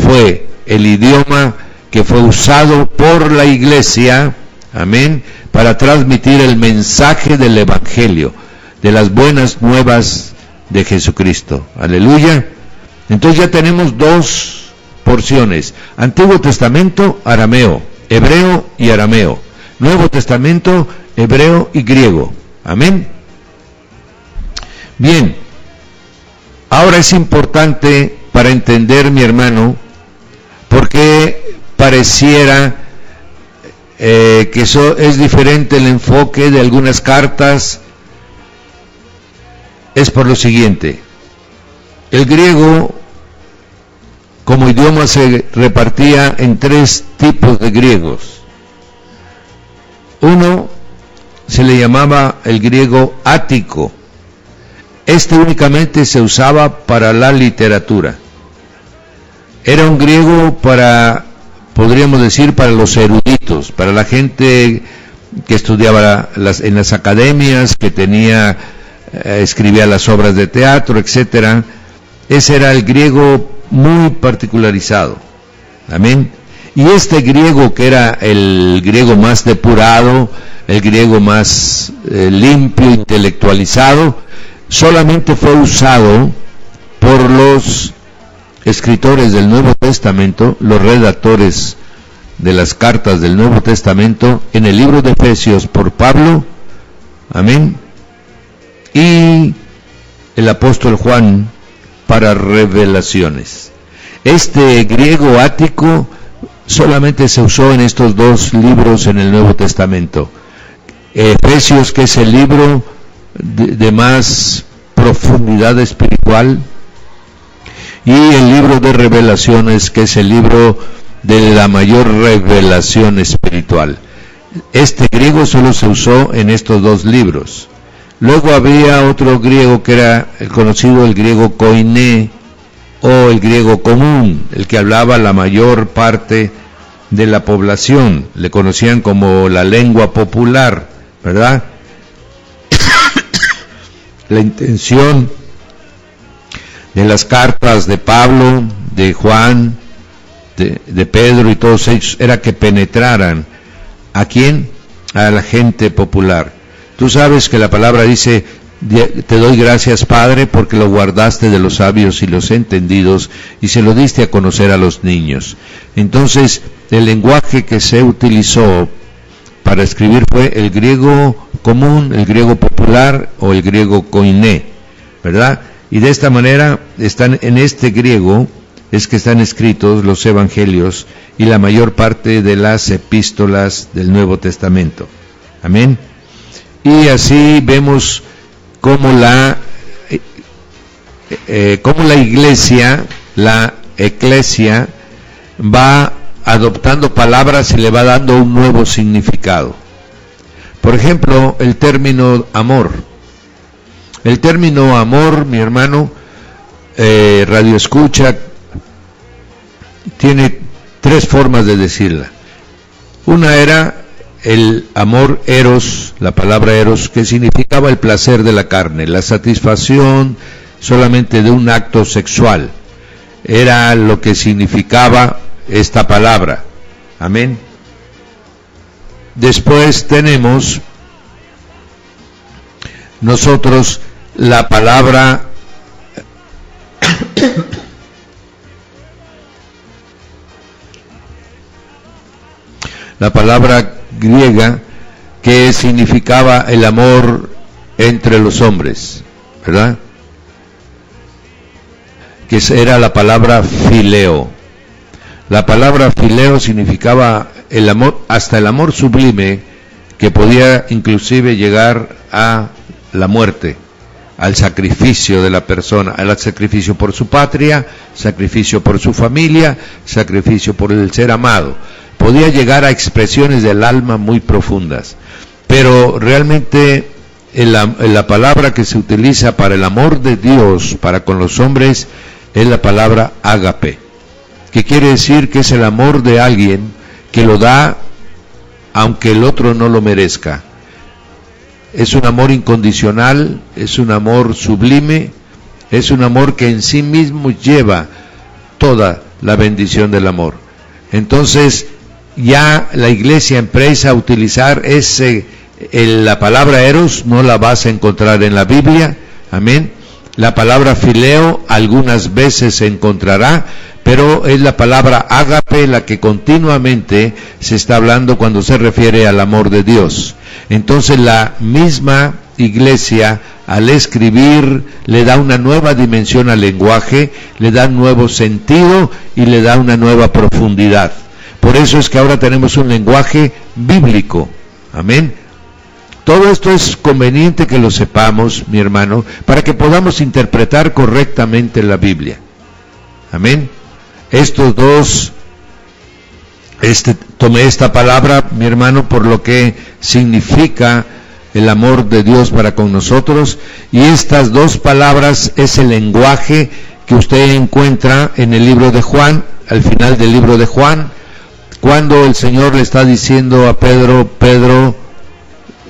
fue el idioma que fue usado por la iglesia, amén, para transmitir el mensaje del evangelio, de las buenas nuevas de Jesucristo, aleluya. Entonces ya tenemos dos porciones: Antiguo Testamento, arameo, hebreo y arameo; Nuevo Testamento, hebreo y griego, amén. Bien, ahora es importante para entender, mi hermano, por qué pareciera que eso es diferente el enfoque de algunas cartas. Es por lo siguiente: el griego como idioma se repartía en tres tipos de griegos. Uno se le llamaba el griego ático. Este únicamente se usaba para la literatura. Era un griego para, podríamos decir, para los eruditos, para la gente que estudiaba en las academias, que escribía las obras de teatro, etcétera. Ese era el griego muy particularizado. Amén. Y este griego, que era el griego más depurado, el griego más limpio, intelectualizado, solamente fue usado por los escritores del Nuevo Testamento, los redactores de las cartas del Nuevo Testamento, en el libro de Efesios por Pablo, amén, y el apóstol Juan para revelaciones. Este griego ático solamente se usó en estos dos libros en el Nuevo Testamento. Efesios, que es el libro de más profundidad espiritual, y el libro de Revelaciones, que es el libro de la mayor revelación espiritual. Este griego solo se usó en estos dos libros. Luego había otro griego que era conocido, el griego koiné, o el griego común, el que hablaba la mayor parte de la población. Le conocían como la lengua popular, ¿verdad? La intención de las cartas de Pablo, de Juan, de Pedro y todos ellos era que penetraran ¿a quién? A la gente popular. Tú sabes que la palabra dice: te doy gracias, Padre, porque lo guardaste de los sabios y los entendidos y se lo diste a conocer a los niños. Entonces, el lenguaje que se utilizó para escribir fue el griego común, el griego popular o el griego koiné, ¿verdad? Y de esta manera están en este griego es que están escritos los evangelios y la mayor parte de las epístolas del Nuevo Testamento. Amén. Y así vemos cómo la iglesia, la eclesia, va adoptando palabras y le va dando un nuevo significado. Por ejemplo, el término amor. El término amor, mi hermano, radio escucha, tiene tres formas de decirla. Una era el amor eros, la palabra eros, que significaba el placer de la carne, la satisfacción solamente de un acto sexual. Era lo que significaba esta palabra. Amén. Después tenemos nosotros la palabra griega, que significaba el amor entre los hombres, ¿verdad? Que era la palabra fileo. La palabra fileo significaba el amor, hasta el amor sublime, que podía inclusive llegar a la muerte, al sacrificio de la persona, al sacrificio por su patria, sacrificio por su familia, sacrificio por el ser amado. Podía llegar a expresiones del alma muy profundas, pero realmente la palabra que se utiliza para el amor de Dios para con los hombres es la palabra ágape, que quiere decir que es el amor de alguien que lo da aunque el otro no lo merezca. Es un amor incondicional, es un amor sublime, es un amor que en sí mismo lleva toda la bendición del amor. Entonces, ya la iglesia empieza a utilizar la palabra eros, no la vas a encontrar en la Biblia, amén. La palabra fileo algunas veces se encontrará, pero es la palabra ágape la que continuamente se está hablando cuando se refiere al amor de Dios. Entonces la misma iglesia, al escribir, le da una nueva dimensión al lenguaje, le da un nuevo sentido y le da una nueva profundidad. Por eso es que ahora tenemos un lenguaje bíblico. Amén. Todo esto es conveniente que lo sepamos, mi hermano, para que podamos interpretar correctamente la Biblia. Amén. Estos dos, tomé esta palabra, mi hermano, por lo que significa el amor de Dios para con nosotros, y estas dos palabras es el lenguaje que usted encuentra en el libro de Juan, al final del libro de Juan, cuando el Señor le está diciendo a Pedro,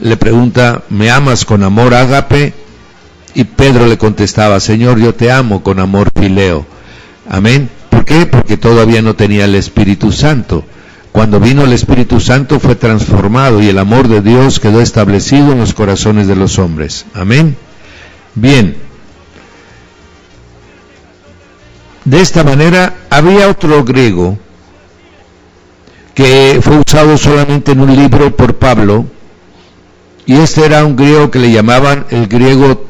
le pregunta, ¿me amas con amor ágape? Y Pedro le contestaba, Señor, yo te amo con amor fileo. Amén. ¿Por qué? Porque todavía no tenía el Espíritu Santo. Cuando vino el Espíritu Santo fue transformado y el amor de Dios quedó establecido en los corazones de los hombres. Amén. Bien. De esta manera, había otro griego que fue usado solamente en un libro por Pablo, y este era un griego que le llamaban el griego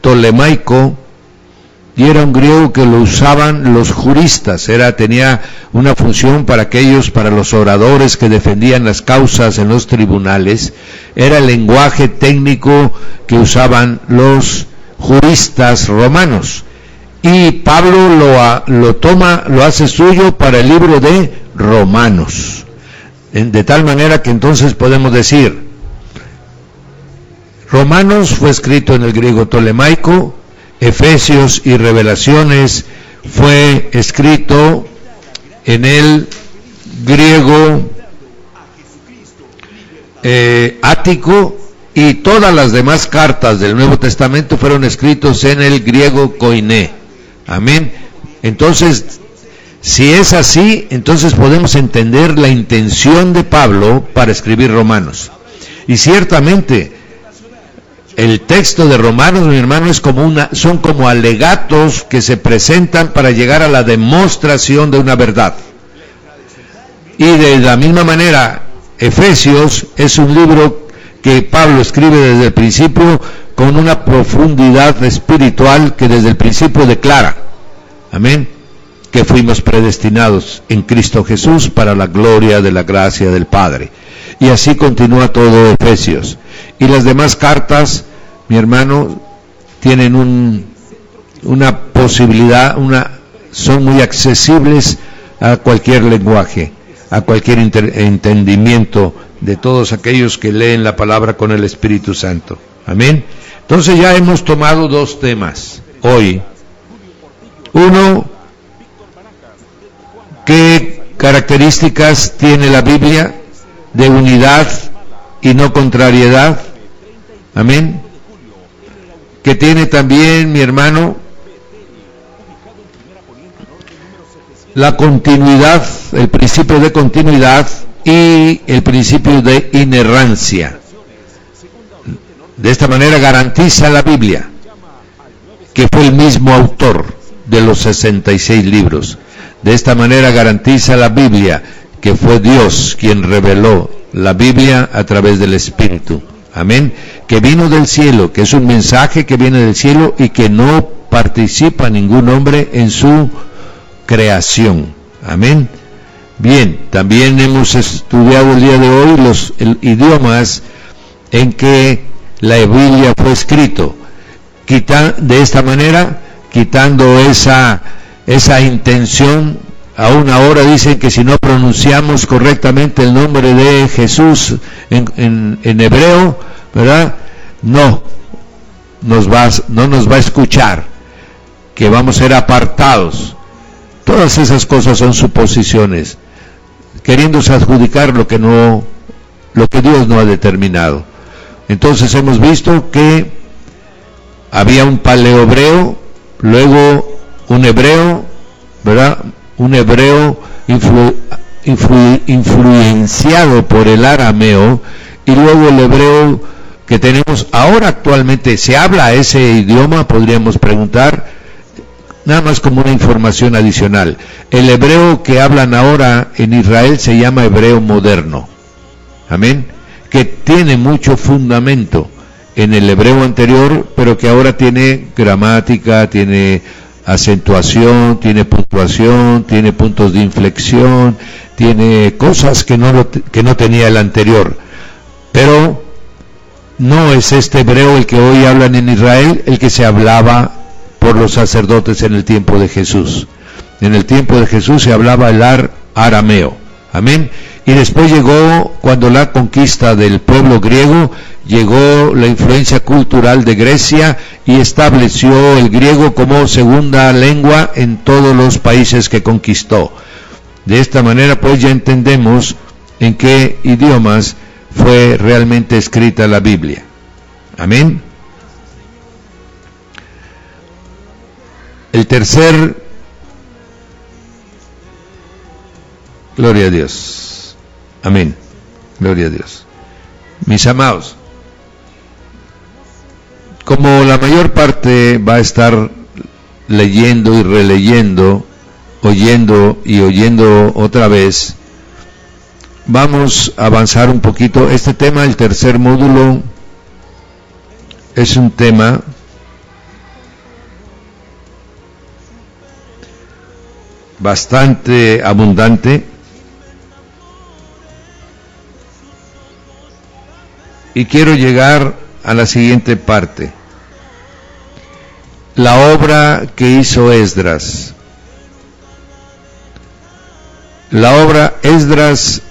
tolemaico, y era un griego que lo usaban los juristas, tenía una función para los oradores que defendían las causas en los tribunales, era el lenguaje técnico que usaban los juristas romanos, y Pablo lo hace suyo para el libro de Romanos, de tal manera que entonces podemos decir, Romanos fue escrito en el griego tolemaico, Efesios y Revelaciones fue escrito en el griego ático, y todas las demás cartas del Nuevo Testamento fueron escritos en el griego koiné. Amén. Entonces, si es así, entonces podemos entender la intención de Pablo para escribir Romanos. Y ciertamente, el texto de Romanos, mi hermano, son como alegatos que se presentan para llegar a la demostración de una verdad. Y de la misma manera, Efesios es un libro que Pablo escribe desde el principio con una profundidad espiritual que desde el principio declara, amén, que fuimos predestinados en Cristo Jesús para la gloria de la gracia del Padre. Y así continúa todo Efesios. Y las demás cartas, mi hermano, tienen una posibilidad, son muy accesibles a cualquier lenguaje, a cualquier entendimiento de todos aquellos que leen la palabra con el Espíritu Santo. Amén. Entonces ya hemos tomado dos temas hoy. Uno, ¿qué características tiene la Biblia de unidad y no contrariedad. Amén. Que tiene también, mi hermano, la continuidad, el principio de continuidad y el principio de inerrancia. De esta manera garantiza la Biblia que fue el mismo autor de los 66 libros. De esta manera garantiza la Biblia que fue Dios quien reveló la Biblia a través del Espíritu. Amén. Que vino del cielo, que es un mensaje que viene del cielo y que no participa ningún hombre en su creación. Amén. Bien, también hemos estudiado el día de hoy los idiomas en que la Biblia fue escrito. De esta manera, quitando esa intención. Aún ahora dicen que si no pronunciamos correctamente el nombre de Jesús en hebreo, ¿verdad? No nos va a escuchar, que vamos a ser apartados. Todas esas cosas son suposiciones, queriéndose adjudicar lo que Dios no ha determinado. Entonces hemos visto que había un paleohebreo, luego un hebreo, ¿verdad? Un hebreo influenciado por el arameo, y luego el hebreo que tenemos ahora actualmente. ¿Se habla ese idioma? Podríamos preguntar, nada más como una información adicional. El hebreo que hablan ahora en Israel se llama hebreo moderno. Amén. Que tiene mucho fundamento en el hebreo anterior, pero que ahora tiene gramática, tiene acentuación, tiene puntuación, tiene puntos de inflexión, tiene cosas que no tenía el anterior. Pero no es este hebreo el que hoy hablan en Israel, el que se hablaba por los sacerdotes en el tiempo de Jesús. En el tiempo de Jesús se hablaba el arameo. Amén. Y después llegó, cuando la conquista del pueblo griego, llegó la influencia cultural de Grecia y estableció el griego como segunda lengua en todos los países que conquistó. De esta manera pues ya entendemos en qué idiomas fue realmente escrita la Biblia. Amén. El tercer, gloria a Dios. Amén. Gloria a Dios. Mis amados, como la mayor parte va a estar leyendo y releyendo, oyendo y oyendo otra vez, vamos a avanzar un poquito. Este tema, el tercer módulo, es un tema bastante abundante. Y quiero llegar a la siguiente parte. La obra que hizo Esdras. La obra Esdras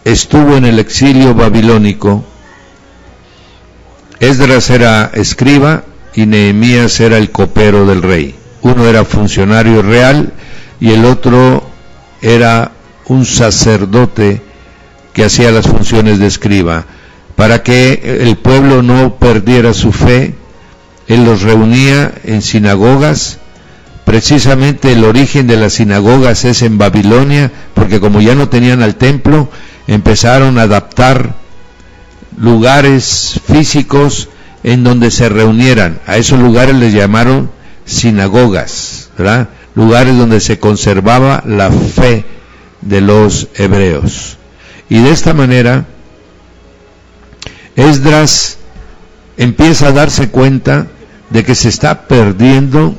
estuvo en el exilio babilónico. Esdras era escriba y Nehemías era el copero del rey. Uno era funcionario real y el otro era un sacerdote que hacía las funciones de escriba. Para que el pueblo no perdiera su fe, él los reunía en sinagogas. Precisamente el origen de las sinagogas es en Babilonia, porque como ya no tenían al templo, empezaron a adaptar lugares físicos en donde se reunieran. A esos lugares les llamaron sinagogas, ¿verdad? Lugares donde se conservaba la fe de los hebreos. Y de esta manera Esdras empieza a darse cuenta de que se está perdiendo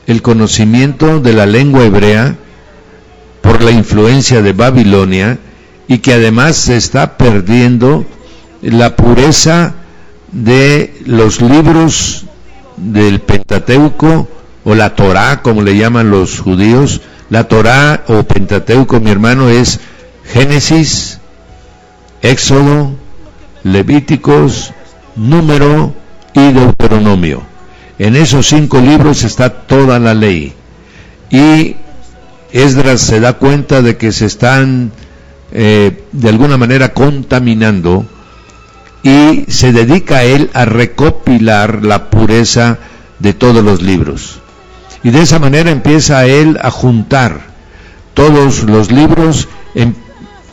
el conocimiento de la lengua hebrea por la influencia de Babilonia, y que además se está perdiendo la pureza de los libros del Pentateuco, o la Torá, como le llaman los judíos. La Torá o Pentateuco, mi hermano, es Génesis, Éxodo, Levíticos, Número y Deuteronomio. En esos 5 libros está toda la ley. Y Esdras se da cuenta de que se están de alguna manera contaminando y se dedica él a recopilar la pureza de todos los libros. Y de esa manera empieza él a juntar todos los libros.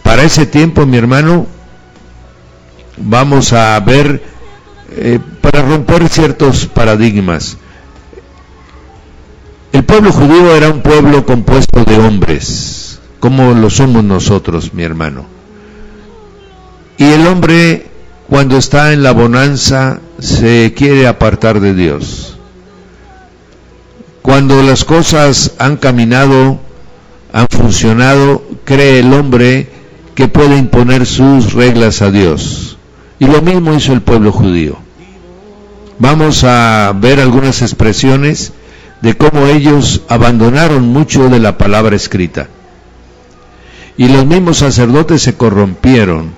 Para ese tiempo, mi hermano, vamos a ver, para romper ciertos paradigmas, el pueblo judío era un pueblo compuesto de hombres, como lo somos nosotros, mi hermano. Y el hombre, cuando está en la bonanza, se quiere apartar de Dios. Cuando las cosas han caminado, han funcionado, cree el hombre que puede imponer sus reglas a Dios. Y lo mismo hizo el pueblo judío. Vamos a ver algunas expresiones de cómo ellos abandonaron mucho de la palabra escrita. Y los mismos sacerdotes se corrompieron.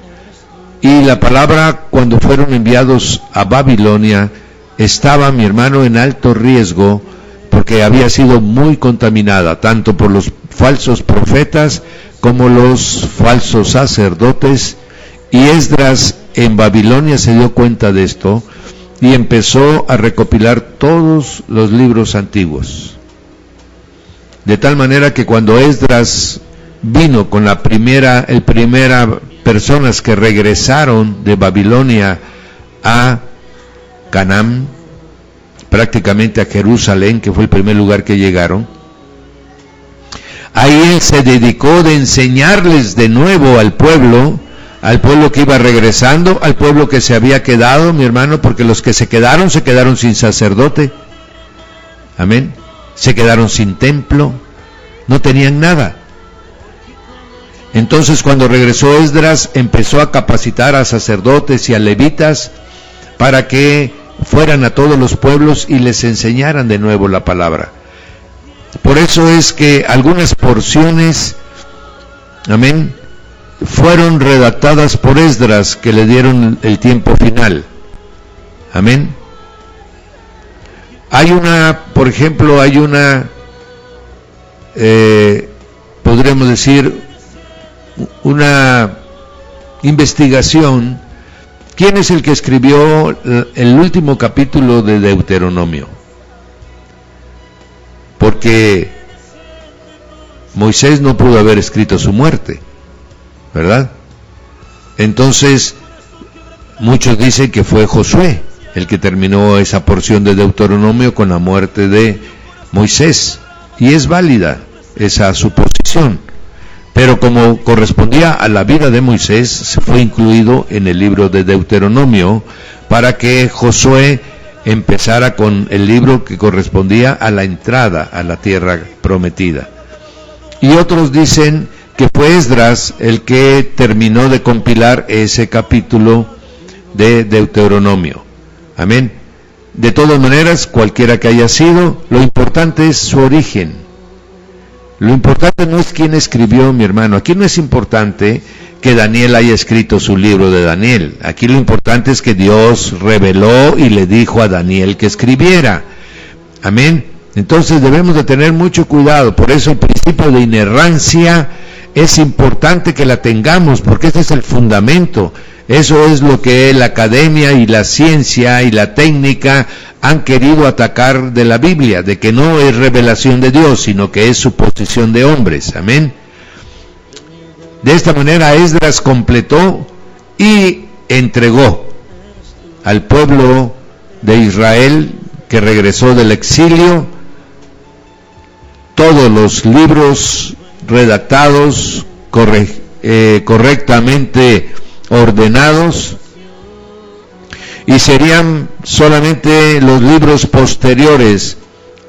Y la palabra, cuando fueron enviados a Babilonia, estaba, mi hermano, en alto riesgo, porque había sido muy contaminada, tanto por los falsos profetas como los falsos sacerdotes. Y Esdras en Babilonia se dio cuenta de esto y empezó a recopilar todos los libros antiguos. De tal manera que cuando Esdras vino con las primeras personas que regresaron de Babilonia a Canaán, prácticamente a Jerusalén, que fue el primer lugar que llegaron, ahí él se dedicó de enseñarles de nuevo al pueblo que iba regresando, al pueblo que se había quedado, mi hermano, porque los que se quedaron sin sacerdote, amén, se quedaron sin templo, no tenían nada. Entonces cuando regresó Esdras, empezó a capacitar a sacerdotes y a levitas para que fueran a todos los pueblos y les enseñaran de nuevo la palabra. Por eso es que algunas porciones, amén, fueron redactadas por Esdras, que le dieron el tiempo final. Amén. Hay una, por ejemplo, podríamos decir, una investigación. ¿Quién es el que escribió el último capítulo de Deuteronomio? Porque Moisés no pudo haber escrito su muerte, ¿verdad? Entonces, muchos dicen que fue Josué el que terminó esa porción de Deuteronomio con la muerte de Moisés. Y es válida esa suposición. Pero como correspondía a la vida de Moisés, se fue incluido en el libro de Deuteronomio para que Josué empezara con el libro que correspondía a la entrada a la tierra prometida. Y otros dicen que fue Esdras el que terminó de compilar ese capítulo de Deuteronomio. Amén. De todas maneras, cualquiera que haya sido, lo importante es su origen. Lo importante no es quién escribió, mi hermano. Aquí no es importante que Daniel haya escrito su libro de Daniel. Aquí lo importante es que Dios reveló y le dijo a Daniel que escribiera. Amén. Entonces debemos de tener mucho cuidado. Por eso el principio de inerrancia es importante que la tengamos, porque ese es el fundamento. Eso es lo que la academia y la ciencia y la técnica han querido atacar de la Biblia, de que no es revelación de Dios, sino que es suposición de hombres. Amén. De esta manera Esdras completó y entregó al pueblo de Israel que regresó del exilio todos los libros redactados, correctamente ordenados, y serían solamente los libros posteriores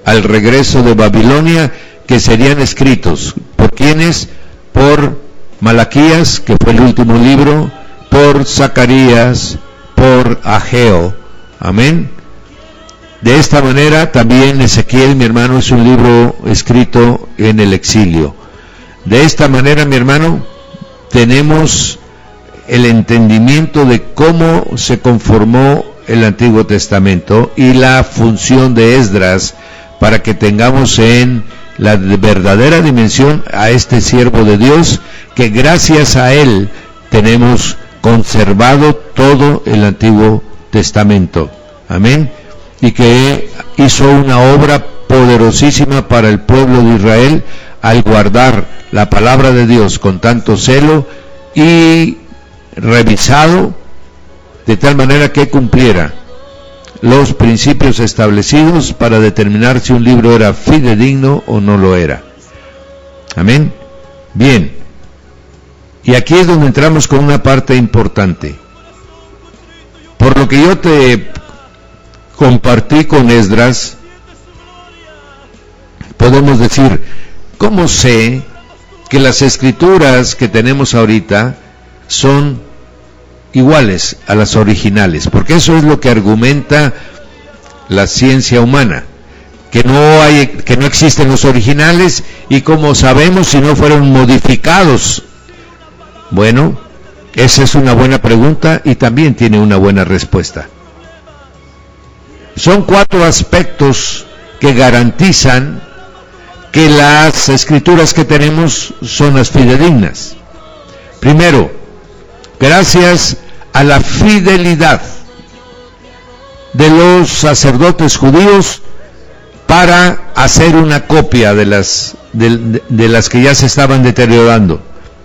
al regreso de Babilonia que serían escritos. ¿Por quiénes? Por Malaquías, que fue el último libro, por Zacarías, por Ageo. Amén. De esta manera también Ezequiel, mi hermano, es un libro escrito en el exilio. De esta manera, mi hermano, tenemos el entendimiento de cómo se conformó el Antiguo Testamento y la función de Esdras, para que tengamos en la verdadera dimensión a este siervo de Dios, que gracias a él tenemos conservado todo el Antiguo Testamento. Amén. Y que hizo una obra poderosísima para el pueblo de Israel al guardar la palabra de Dios con tanto celo y revisado de tal manera que cumpliera los principios establecidos para determinar si un libro era fidedigno o no lo era. Amén. Bien. Y aquí es donde entramos con una parte importante. Por lo que yo te compartí con Esdras, podemos decir, ¿cómo sé que las escrituras que tenemos ahorita son iguales a las originales? Porque eso es lo que argumenta la ciencia humana, que no existen los originales, y como sabemos si no fueron modificados. Bueno, esa es una buena pregunta y también tiene una buena respuesta. Son 4 aspectos que garantizan que las escrituras que tenemos son las fidedignas. Primero, gracias a la fidelidad de los sacerdotes judíos para hacer una copia de las que ya se estaban deteriorando,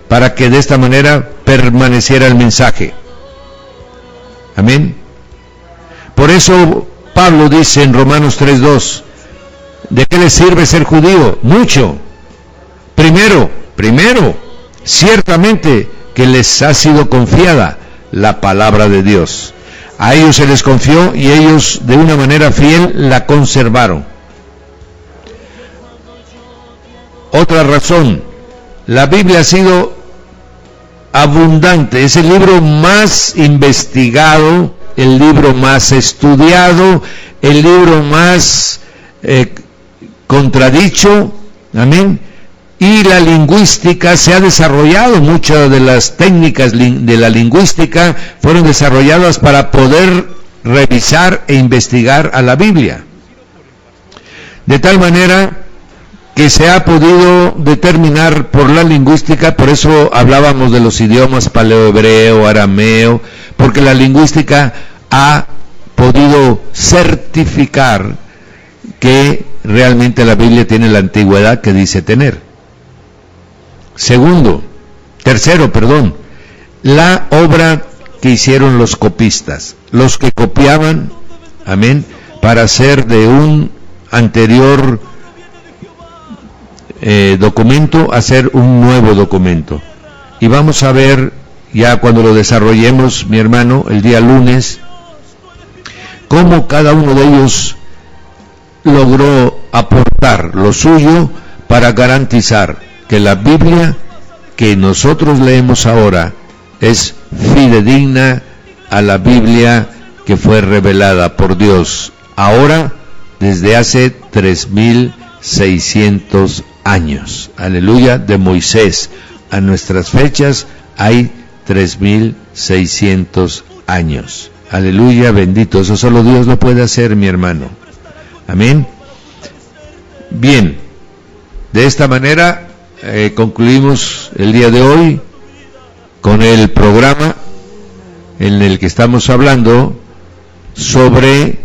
para que de esta manera permaneciera el mensaje. Amén. Por eso Pablo dice en Romanos 3:2, ¿de qué les sirve ser judío? Mucho. Primero, ciertamente que les ha sido confiada la palabra de Dios. A ellos se les confió y ellos de una manera fiel la conservaron. Otra razón, la Biblia ha sido abundante, es el libro más investigado, el libro más estudiado, el libro más contradicho. Amén. Y la lingüística se ha desarrollado, muchas de las técnicas de la lingüística fueron desarrolladas para poder revisar e investigar a la Biblia. De tal manera que se ha podido determinar por la lingüística, por eso hablábamos de los idiomas paleohebreo, arameo, porque la lingüística ha podido certificar que realmente la Biblia tiene la antigüedad que dice tener. Tercero, la obra que hicieron los copistas, los que copiaban, amén, para hacer de un anterior documento, hacer un nuevo documento. Y vamos a ver, ya cuando lo desarrollemos, mi hermano, el día lunes, cómo cada uno de ellos logró aportar lo suyo para garantizar que la Biblia que nosotros leemos ahora es fidedigna a la Biblia que fue revelada por Dios ahora desde hace 3600 años. Aleluya, de Moisés a nuestras fechas hay 3600 años. Aleluya, bendito, eso solo Dios lo puede hacer, mi hermano. Amén. Bien, de esta manera concluimos el día de hoy con el programa en el que estamos hablando sobre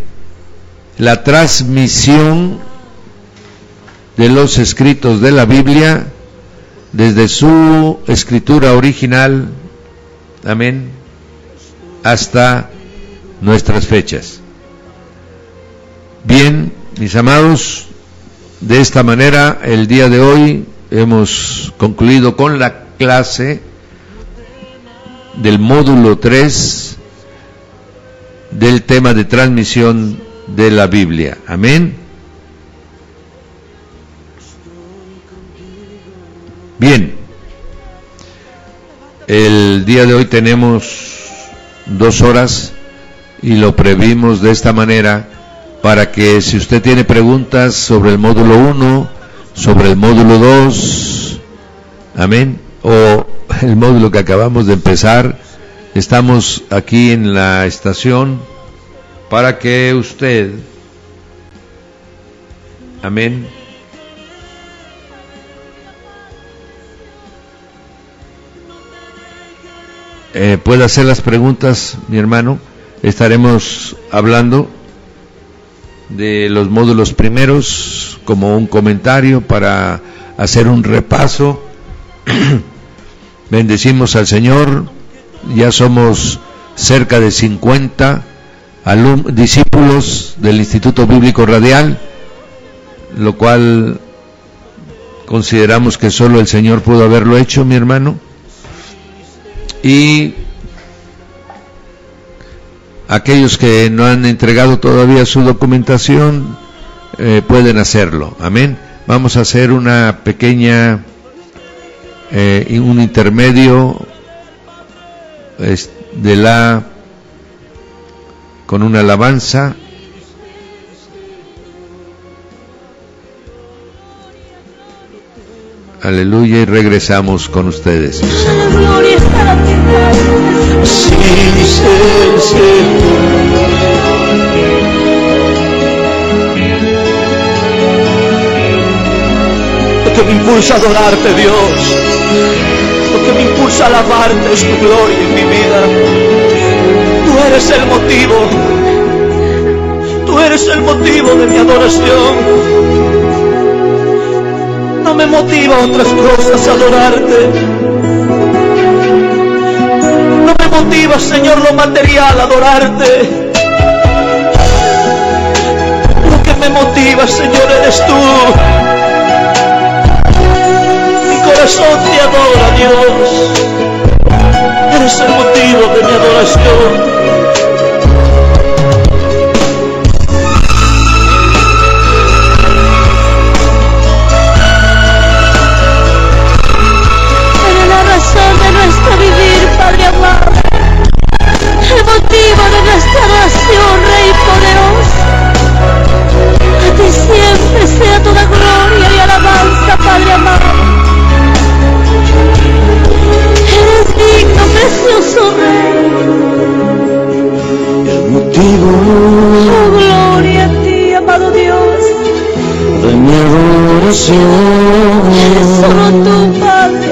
la transmisión de los escritos de la Biblia desde su escritura original, amén, hasta nuestras fechas. Bien, mis amados, de esta manera el día de hoy hemos concluido con la clase del módulo 3 del tema de transmisión de la Biblia. Amén. Bien, el día de hoy tenemos 2 horas y lo previmos de esta manera para que si usted tiene preguntas sobre el módulo 1, sobre el módulo 2, amén, o el módulo que acabamos de empezar, estamos aquí en la estación para que usted, amén, pueda hacer las preguntas, mi hermano. Estaremos hablando de los módulos primeros como un comentario para hacer un repaso. Bendecimos al Señor. Ya somos cerca de 50 discípulos del Instituto Bíblico Radial, lo cual consideramos que solo el Señor pudo haberlo hecho, mi hermano. Y aquellos que no han entregado todavía su documentación pueden hacerlo. Amén. Vamos a hacer una pequeña un intermedio con una alabanza. Aleluya, y regresamos con ustedes. Así dice el Señor. Lo que me impulsa a adorarte, Dios, lo que me impulsa a alabarte es tu gloria en mi vida. Tú eres el motivo, tú eres el motivo de mi adoración. No me motiva otras cosas a adorarte. No me motiva, Señor, lo material a adorarte. Lo que me motiva, Señor, eres tú. Mi corazón te adora, Dios. Eres el motivo de mi adoración. Padre amado, el motivo de nuestra adoración, Rey poderoso. A ti siempre sea toda gloria y alabanza, Padre amado. Eres digno, precioso Rey. El motivo, oh, gloria a ti, amado Dios, de mi adoración eres solo tú, Padre.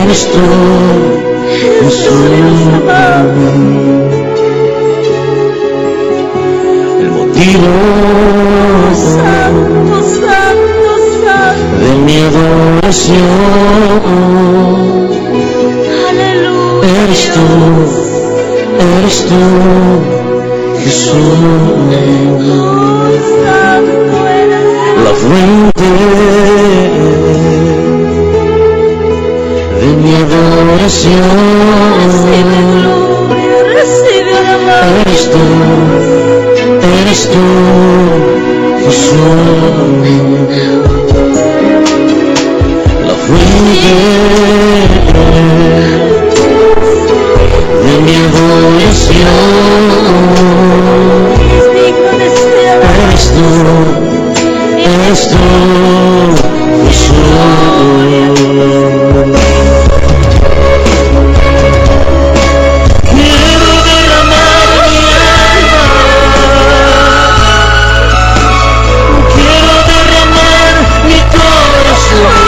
Eres tú, Jesús amado. El motivo, santo, santo, santo, de mi adoración. Aleluya. Eres tú, Jesús. Oh, santo eres. La fuente de mi adoración. Recibe gloria, recibe alabanza. Eres tú, Jesús. La fuente de mi adoración. Eres tú, Jesús. Quiero derramar mi alma, quiero derramar mi corazón.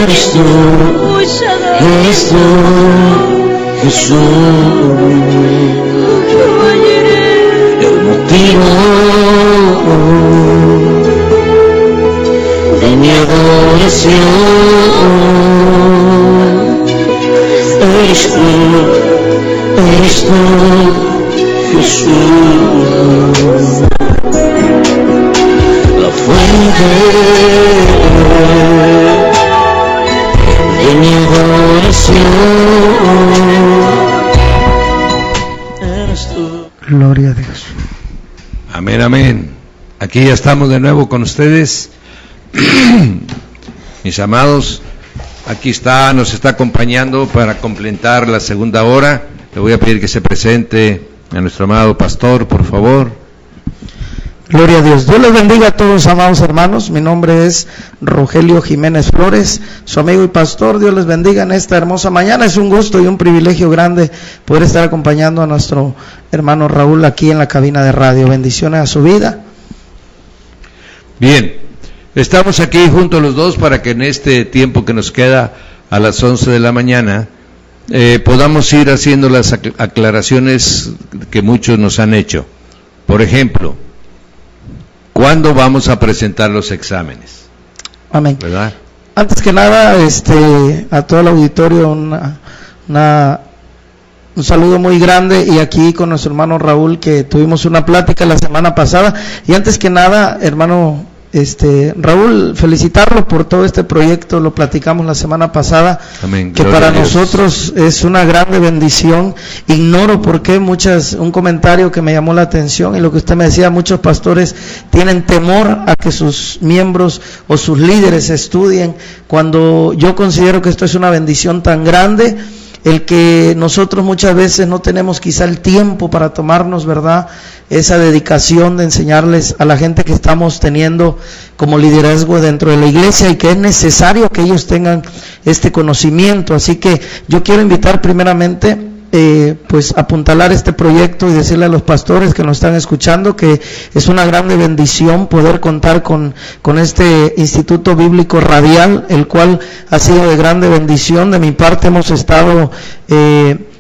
Eres tú, Jesús, el motivo de mi adoración. Eres tú, Jesús, la fuente de mi adoración. Eres tú. Gloria a Dios. Amén, amén. Aquí ya estamos de nuevo con ustedes. Mis amados, aquí nos está acompañando para completar la segunda hora. Le voy a pedir que se presente a nuestro amado pastor, por favor. Gloria a Dios. Dios les bendiga a todos, amados hermanos. Mi nombre es Rogelio Jiménez Flores, su amigo y pastor. Dios les bendiga en esta hermosa mañana. Es un gusto y un privilegio grande poder estar acompañando a nuestro hermano Raúl aquí en la cabina de radio. Bendiciones a su vida. Bien, estamos aquí juntos los dos para que en este tiempo que nos queda a las 11 de la mañana podamos ir haciendo las aclaraciones que muchos nos han hecho. Por ejemplo, ¿cuándo vamos a presentar los exámenes? Amén. ¿Verdad? Antes que nada, a todo el auditorio un saludo muy grande, y aquí con nuestro hermano Raúl, que tuvimos una plática la semana pasada. Y antes que nada, hermano Raúl, felicitarlo por todo este proyecto. Lo platicamos la semana pasada. Amén. Que para nosotros es una grande bendición. Ignoro por qué un comentario que me llamó la atención, y lo que usted me decía, muchos pastores tienen temor a que sus miembros o sus líderes estudien, cuando yo considero que esto es una bendición tan grande, el que nosotros muchas veces no tenemos quizá el tiempo para tomarnos, ¿verdad?, esa dedicación de enseñarles a la gente que estamos teniendo como liderazgo dentro de la iglesia, y que es necesario que ellos tengan este conocimiento. Así que yo quiero invitar primeramente pues apuntalar este proyecto y decirle a los pastores que nos están escuchando que es una grande bendición poder contar con este Instituto Bíblico Radial, el cual ha sido de grande bendición. De mi parte hemos estado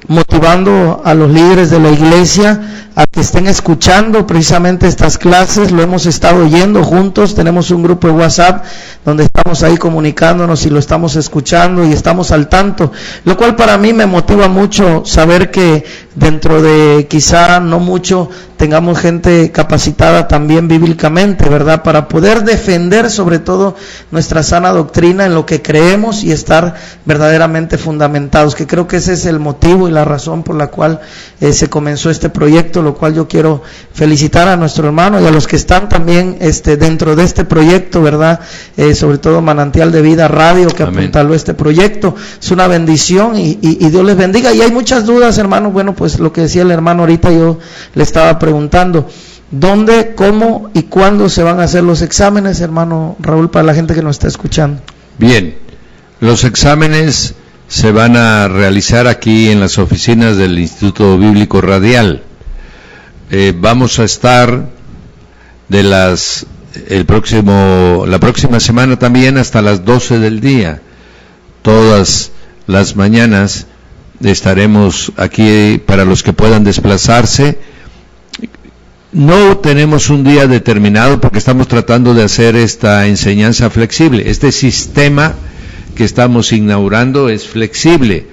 motivando a los líderes de la iglesia a que estén escuchando precisamente estas clases. Lo hemos estado oyendo juntos, tenemos un grupo de WhatsApp donde estamos ahí comunicándonos y lo estamos escuchando y estamos al tanto, lo cual para mí me motiva mucho saber que dentro de quizá no mucho tengamos gente capacitada también bíblicamente, ¿verdad?, para poder defender sobre todo nuestra sana doctrina en lo que creemos y estar verdaderamente fundamentados, que creo que ese es el motivo y la razón por la cual se comenzó este proyecto, lo cual yo quiero felicitar a nuestro hermano y a los que están también dentro de este proyecto, ¿verdad?, sobre todo Manantial de Vida Radio, que apuntaló este proyecto. Es una bendición y Dios les bendiga. Y hay muchas dudas, hermano. Bueno, pues lo que decía el hermano ahorita, yo le estaba preguntando, ¿dónde, cómo y cuándo se van a hacer los exámenes, hermano Raúl, para la gente que nos está escuchando? Bien, los exámenes se van a realizar aquí en las oficinas del Instituto Bíblico Radial. Vamos a estar la próxima semana también hasta las 12 del día. Todas las mañanas estaremos aquí para los que puedan desplazarse. No tenemos un día determinado porque estamos tratando de hacer esta enseñanza flexible. Este sistema que estamos inaugurando es flexible.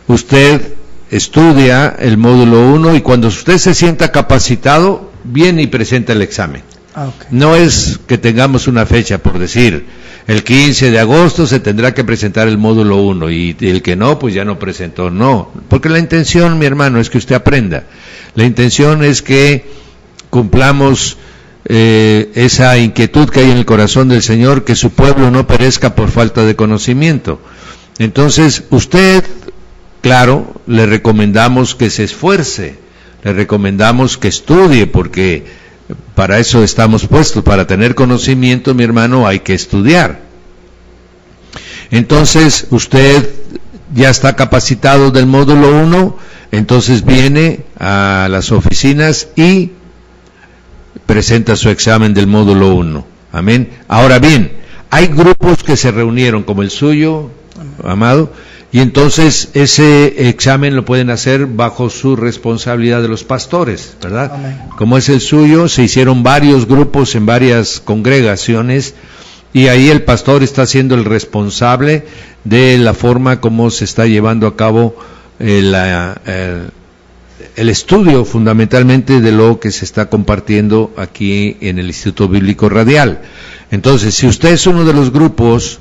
Usted estudia el módulo 1 y cuando usted se sienta capacitado, viene y presenta el examen. Okay. No es que tengamos una fecha, por decir, el 15 de agosto se tendrá que presentar el módulo 1 y el que no, pues ya no presentó. No, porque la intención, mi hermano, es que usted aprenda. La intención es que cumplamos esa inquietud que hay en el corazón del Señor, que su pueblo no perezca por falta de conocimiento. Entonces, usted, claro, le recomendamos que se esfuerce, le recomendamos que estudie, porque para eso estamos puestos, para tener conocimiento, mi hermano, hay que estudiar. Entonces, usted ya está capacitado del módulo 1, entonces viene a las oficinas y presenta su examen del módulo 1. Amén. Ahora bien, hay grupos que se reunieron como el suyo, amado, y entonces ese examen lo pueden hacer bajo su responsabilidad de los pastores, ¿verdad? Amén. Como es el suyo, se hicieron varios grupos en varias congregaciones, y ahí el pastor está siendo el responsable de la forma como se está llevando a cabo el estudio fundamentalmente de lo que se está compartiendo aquí en el Instituto Bíblico Radial. Entonces, si usted es uno de los grupos,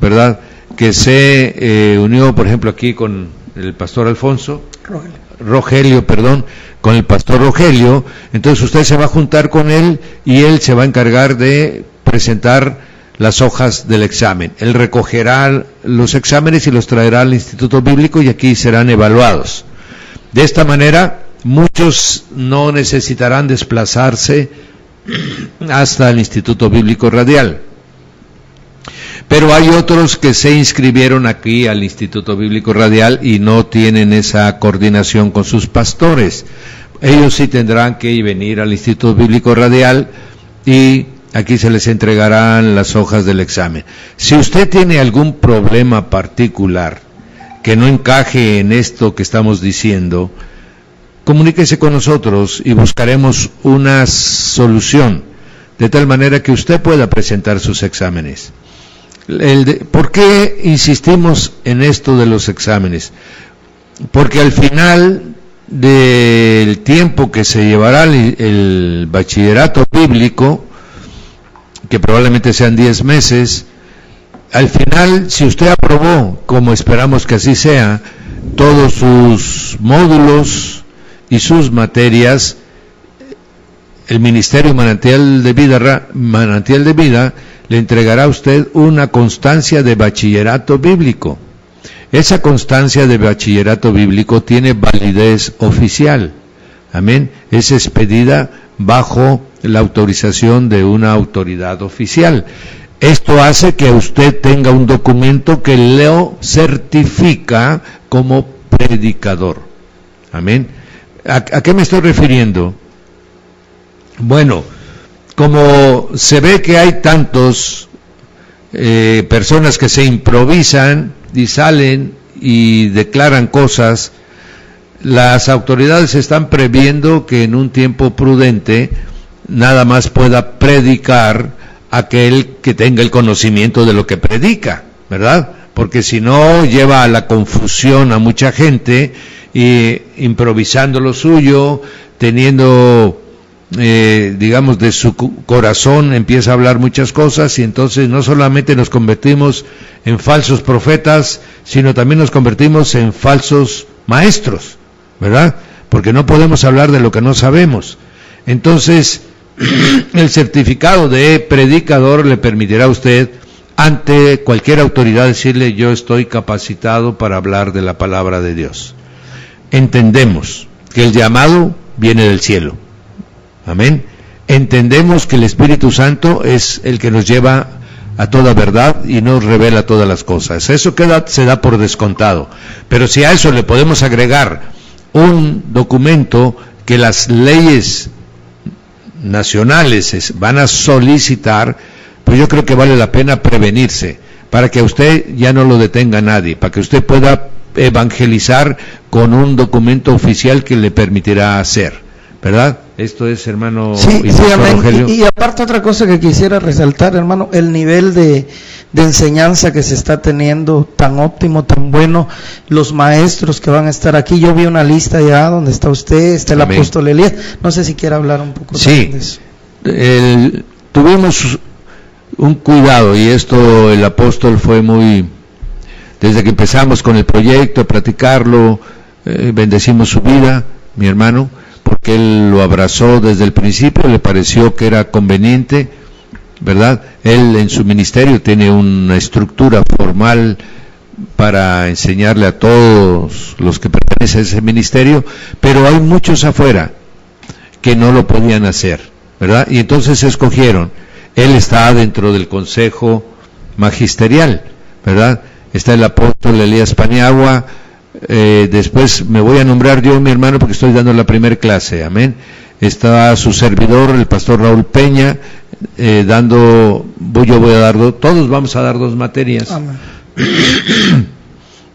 ¿verdad?, que se unió, por ejemplo, aquí con el pastor Alfonso, Rogelio, con el pastor Rogelio, entonces usted se va a juntar con él y él se va a encargar de presentar las hojas del examen. Él recogerá los exámenes y los traerá al Instituto Bíblico y aquí serán evaluados. De esta manera, muchos no necesitarán desplazarse hasta el Instituto Bíblico Radial. Pero hay otros que se inscribieron aquí al Instituto Bíblico Radial y no tienen esa coordinación con sus pastores. Ellos sí tendrán que venir al Instituto Bíblico Radial y aquí se les entregarán las hojas del examen. Si usted tiene algún problema particular que no encaje en esto que estamos diciendo, comuníquese con nosotros y buscaremos una solución de tal manera que usted pueda presentar sus exámenes. ¿Por qué insistimos en esto de los exámenes? Porque al final del tiempo que se llevará el bachillerato bíblico, que probablemente sean 10 meses, al final, si usted aprobó, como esperamos que así sea, todos sus módulos y sus materias, el Ministerio Manantial de Vida le entregará a usted una constancia de bachillerato bíblico. Esa constancia de bachillerato bíblico tiene validez oficial. Amén. Es expedida bajo la autorización de una autoridad oficial. Esto hace que usted tenga un documento que lo certifica como predicador. Amén. ¿A qué me estoy refiriendo? Bueno, como se ve que hay tantos personas que se improvisan y salen y declaran cosas, las autoridades están previendo que en un tiempo prudente nada más pueda predicar aquel que tenga el conocimiento de lo que predica, ¿verdad? Porque si no lleva a la confusión a mucha gente y improvisando lo suyo, teniendo digamos de su corazón empieza a hablar muchas cosas y entonces no solamente nos convertimos en falsos profetas, sino también nos convertimos en falsos maestros, ¿verdad? Porque no podemos hablar de lo que no sabemos. Entonces, el certificado de predicador le permitirá a usted, ante cualquier autoridad, decirle: yo estoy capacitado para hablar de la palabra de Dios. Entendemos que el llamado viene del cielo. Amén. Entendemos que el Espíritu Santo es el que nos lleva a toda verdad y nos revela todas las cosas. Eso se da por descontado. Pero si a eso le podemos agregar un documento que las leyes nacionales van a solicitar, pues yo creo que vale la pena prevenirse, para que a usted ya no lo detenga nadie, para que usted pueda evangelizar con un documento oficial que le permitirá hacer, ¿verdad? Esto es, hermano. Sí, amén. Y aparte otra cosa que quisiera resaltar, hermano, el nivel de enseñanza que se está teniendo, tan óptimo, tan bueno, los maestros que van a estar aquí. Yo vi una lista ya donde está usted, está el amén. Apóstol Elías. No sé si quiere hablar un poco sí, de eso. Tuvimos un cuidado, y esto el apóstol fue muy, desde que empezamos con el proyecto, a platicarlo, bendecimos su vida, mi hermano, porque él lo abrazó desde el principio, le pareció que era conveniente, ¿verdad? Él en su ministerio tiene una estructura formal para enseñarle a todos los que pertenecen a ese ministerio, pero hay muchos afuera que no lo podían hacer, ¿verdad? Y entonces se escogieron. Él está dentro del consejo magisterial, ¿verdad? Está el apóstol Elías Paniagua. Después me voy a nombrar yo, mi hermano, porque estoy dando la primera clase, amén. Está su servidor, el pastor Raúl Peña, yo voy a dar todos vamos a dar 2 materias. Amén.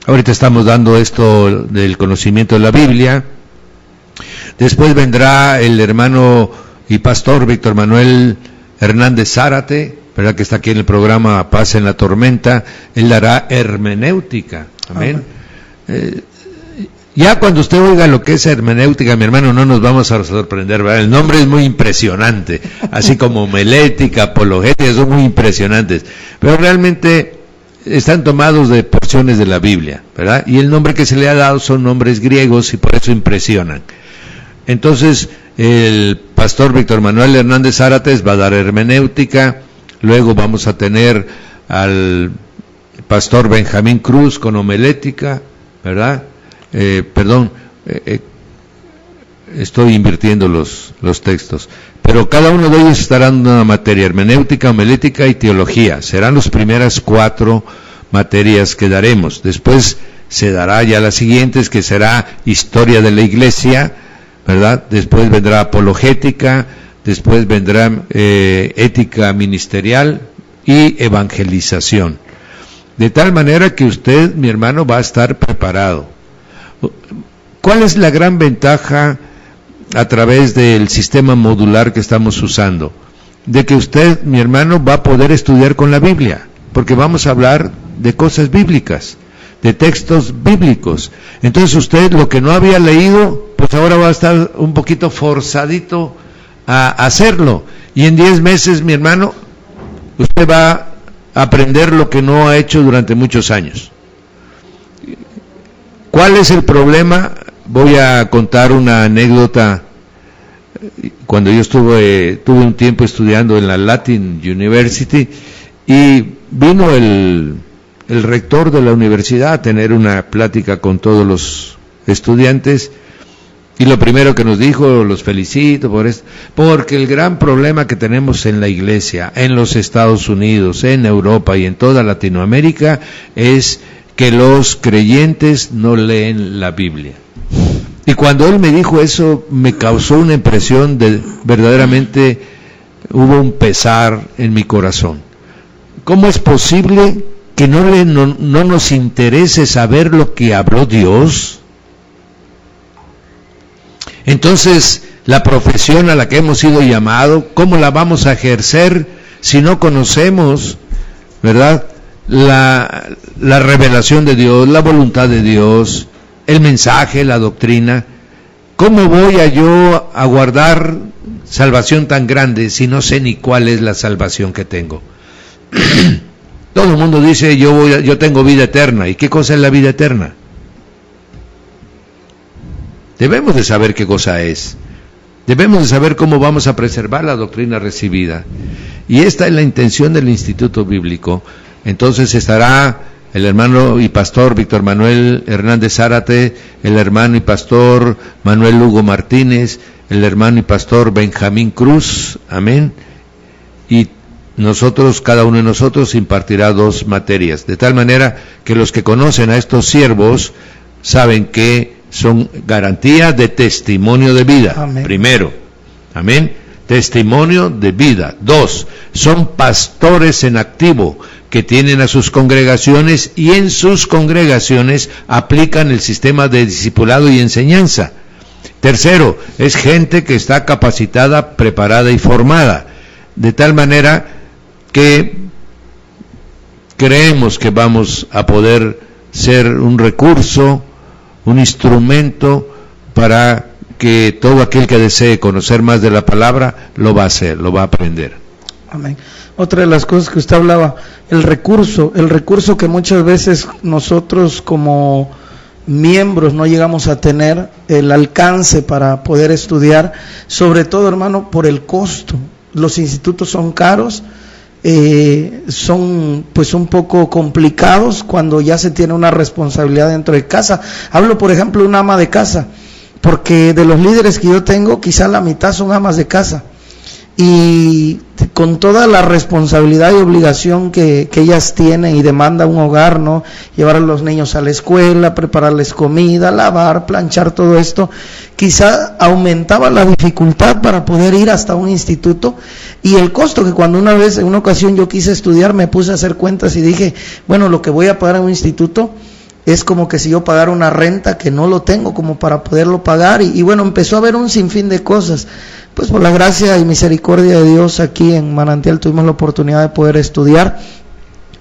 Ahorita estamos dando esto del conocimiento de la Biblia. Después vendrá el hermano y pastor Víctor Manuel Hernández Zárate, ¿verdad? Que está aquí en el programa Paz en la Tormenta. Él dará hermenéutica. Amén. Ya cuando usted oiga lo que es hermenéutica, mi hermano, no nos vamos a sorprender, ¿verdad? El nombre es muy impresionante, así como homilética, apologética, son muy impresionantes, pero realmente están tomados de porciones de la Biblia, ¿verdad? Y el nombre que se le ha dado son nombres griegos y por eso impresionan. Entonces, el pastor Víctor Manuel Hernández Zárate va a dar hermenéutica, luego vamos a tener al pastor Benjamín Cruz con homilética, ¿verdad? Estoy invirtiendo los textos, pero cada uno de ellos estará en una materia: hermenéutica, homilética y teología. Serán las primeras 4 materias que daremos. Después se dará ya las siguientes, que será historia de la iglesia, ¿verdad? Después vendrá apologética, después vendrá ética ministerial y evangelización. De tal manera que usted, mi hermano, va a estar preparado. ¿Cuál es la gran ventaja a través del sistema modular que estamos usando? De que usted, mi hermano, va a poder estudiar con la Biblia, porque vamos a hablar de cosas bíblicas, de textos bíblicos. Entonces usted, lo que no había leído, pues ahora va a estar un poquito forzadito a hacerlo. Y en 10 meses, mi hermano, usted va a aprender lo que no ha hecho durante muchos años. ¿Cuál es el problema? Voy a contar una anécdota. Cuando yo tuve un tiempo estudiando en la Latin University, y vino el rector de la universidad a tener una plática con todos los estudiantes, y lo primero que nos dijo: los felicito por esto, porque el gran problema que tenemos en la iglesia, en los Estados Unidos, en Europa y en toda Latinoamérica, es que los creyentes no leen la Biblia. Y cuando él me dijo eso, me causó una impresión de verdaderamente hubo un pesar en mi corazón. ¿Cómo es posible que no nos interese saber lo que habló Dios? Entonces, la profesión a la que hemos sido llamados, ¿cómo la vamos a ejercer si no conocemos, ¿verdad?, la revelación de Dios, la voluntad de Dios, el mensaje, la doctrina? ¿Cómo voy yo a guardar salvación tan grande si no sé ni cuál es la salvación que tengo? Todo el mundo dice: yo tengo vida eterna. ¿Y qué cosa es la vida eterna? Debemos de saber qué cosa es. Debemos de saber cómo vamos a preservar la doctrina recibida. Y esta es la intención del Instituto Bíblico. Entonces estará el hermano y pastor Víctor Manuel Hernández Zárate, el hermano y pastor Manuel Hugo Martínez, el hermano y pastor Benjamín Cruz, amén. Y nosotros, cada uno de nosotros, impartirá 2 materias, de tal manera que los que conocen a estos siervos saben que son garantía de testimonio de vida. Amén. Primero, amén, testimonio de vida. 2, son pastores en activo, que tienen a sus congregaciones y en sus congregaciones aplican el sistema de discipulado y enseñanza. Tercero, es gente que está capacitada, preparada y formada, de tal manera que creemos que vamos a poder ser un recurso, un instrumento para que todo aquel que desee conocer más de la palabra lo va a hacer, lo va a aprender. Amén. Otra de las cosas que usted hablaba, el recurso que muchas veces nosotros como miembros no llegamos a tener el alcance para poder estudiar, sobre todo, hermano, por el costo. Los institutos son caros, son pues un poco complicados cuando ya se tiene una responsabilidad dentro de casa. Hablo, por ejemplo, de una ama de casa, porque de los líderes que yo tengo, quizá la mitad son amas de casa. y con toda la responsabilidad y obligación que ellas tienen y demanda un hogar, ¿no? Llevar a los niños a la escuela, prepararles comida, lavar, planchar, todo esto, quizá aumentaba la dificultad para poder ir hasta un instituto, y el costo que cuando una vez, en una ocasión yo quise estudiar, me puse a hacer cuentas y dije, bueno, lo que voy a pagar en un instituto es como que si yo pagara una renta que no lo tengo como para poderlo pagar, y bueno, empezó a haber un sinfín de cosas. Pues por la gracia y misericordia de Dios, aquí en Manantial tuvimos la oportunidad de poder estudiar,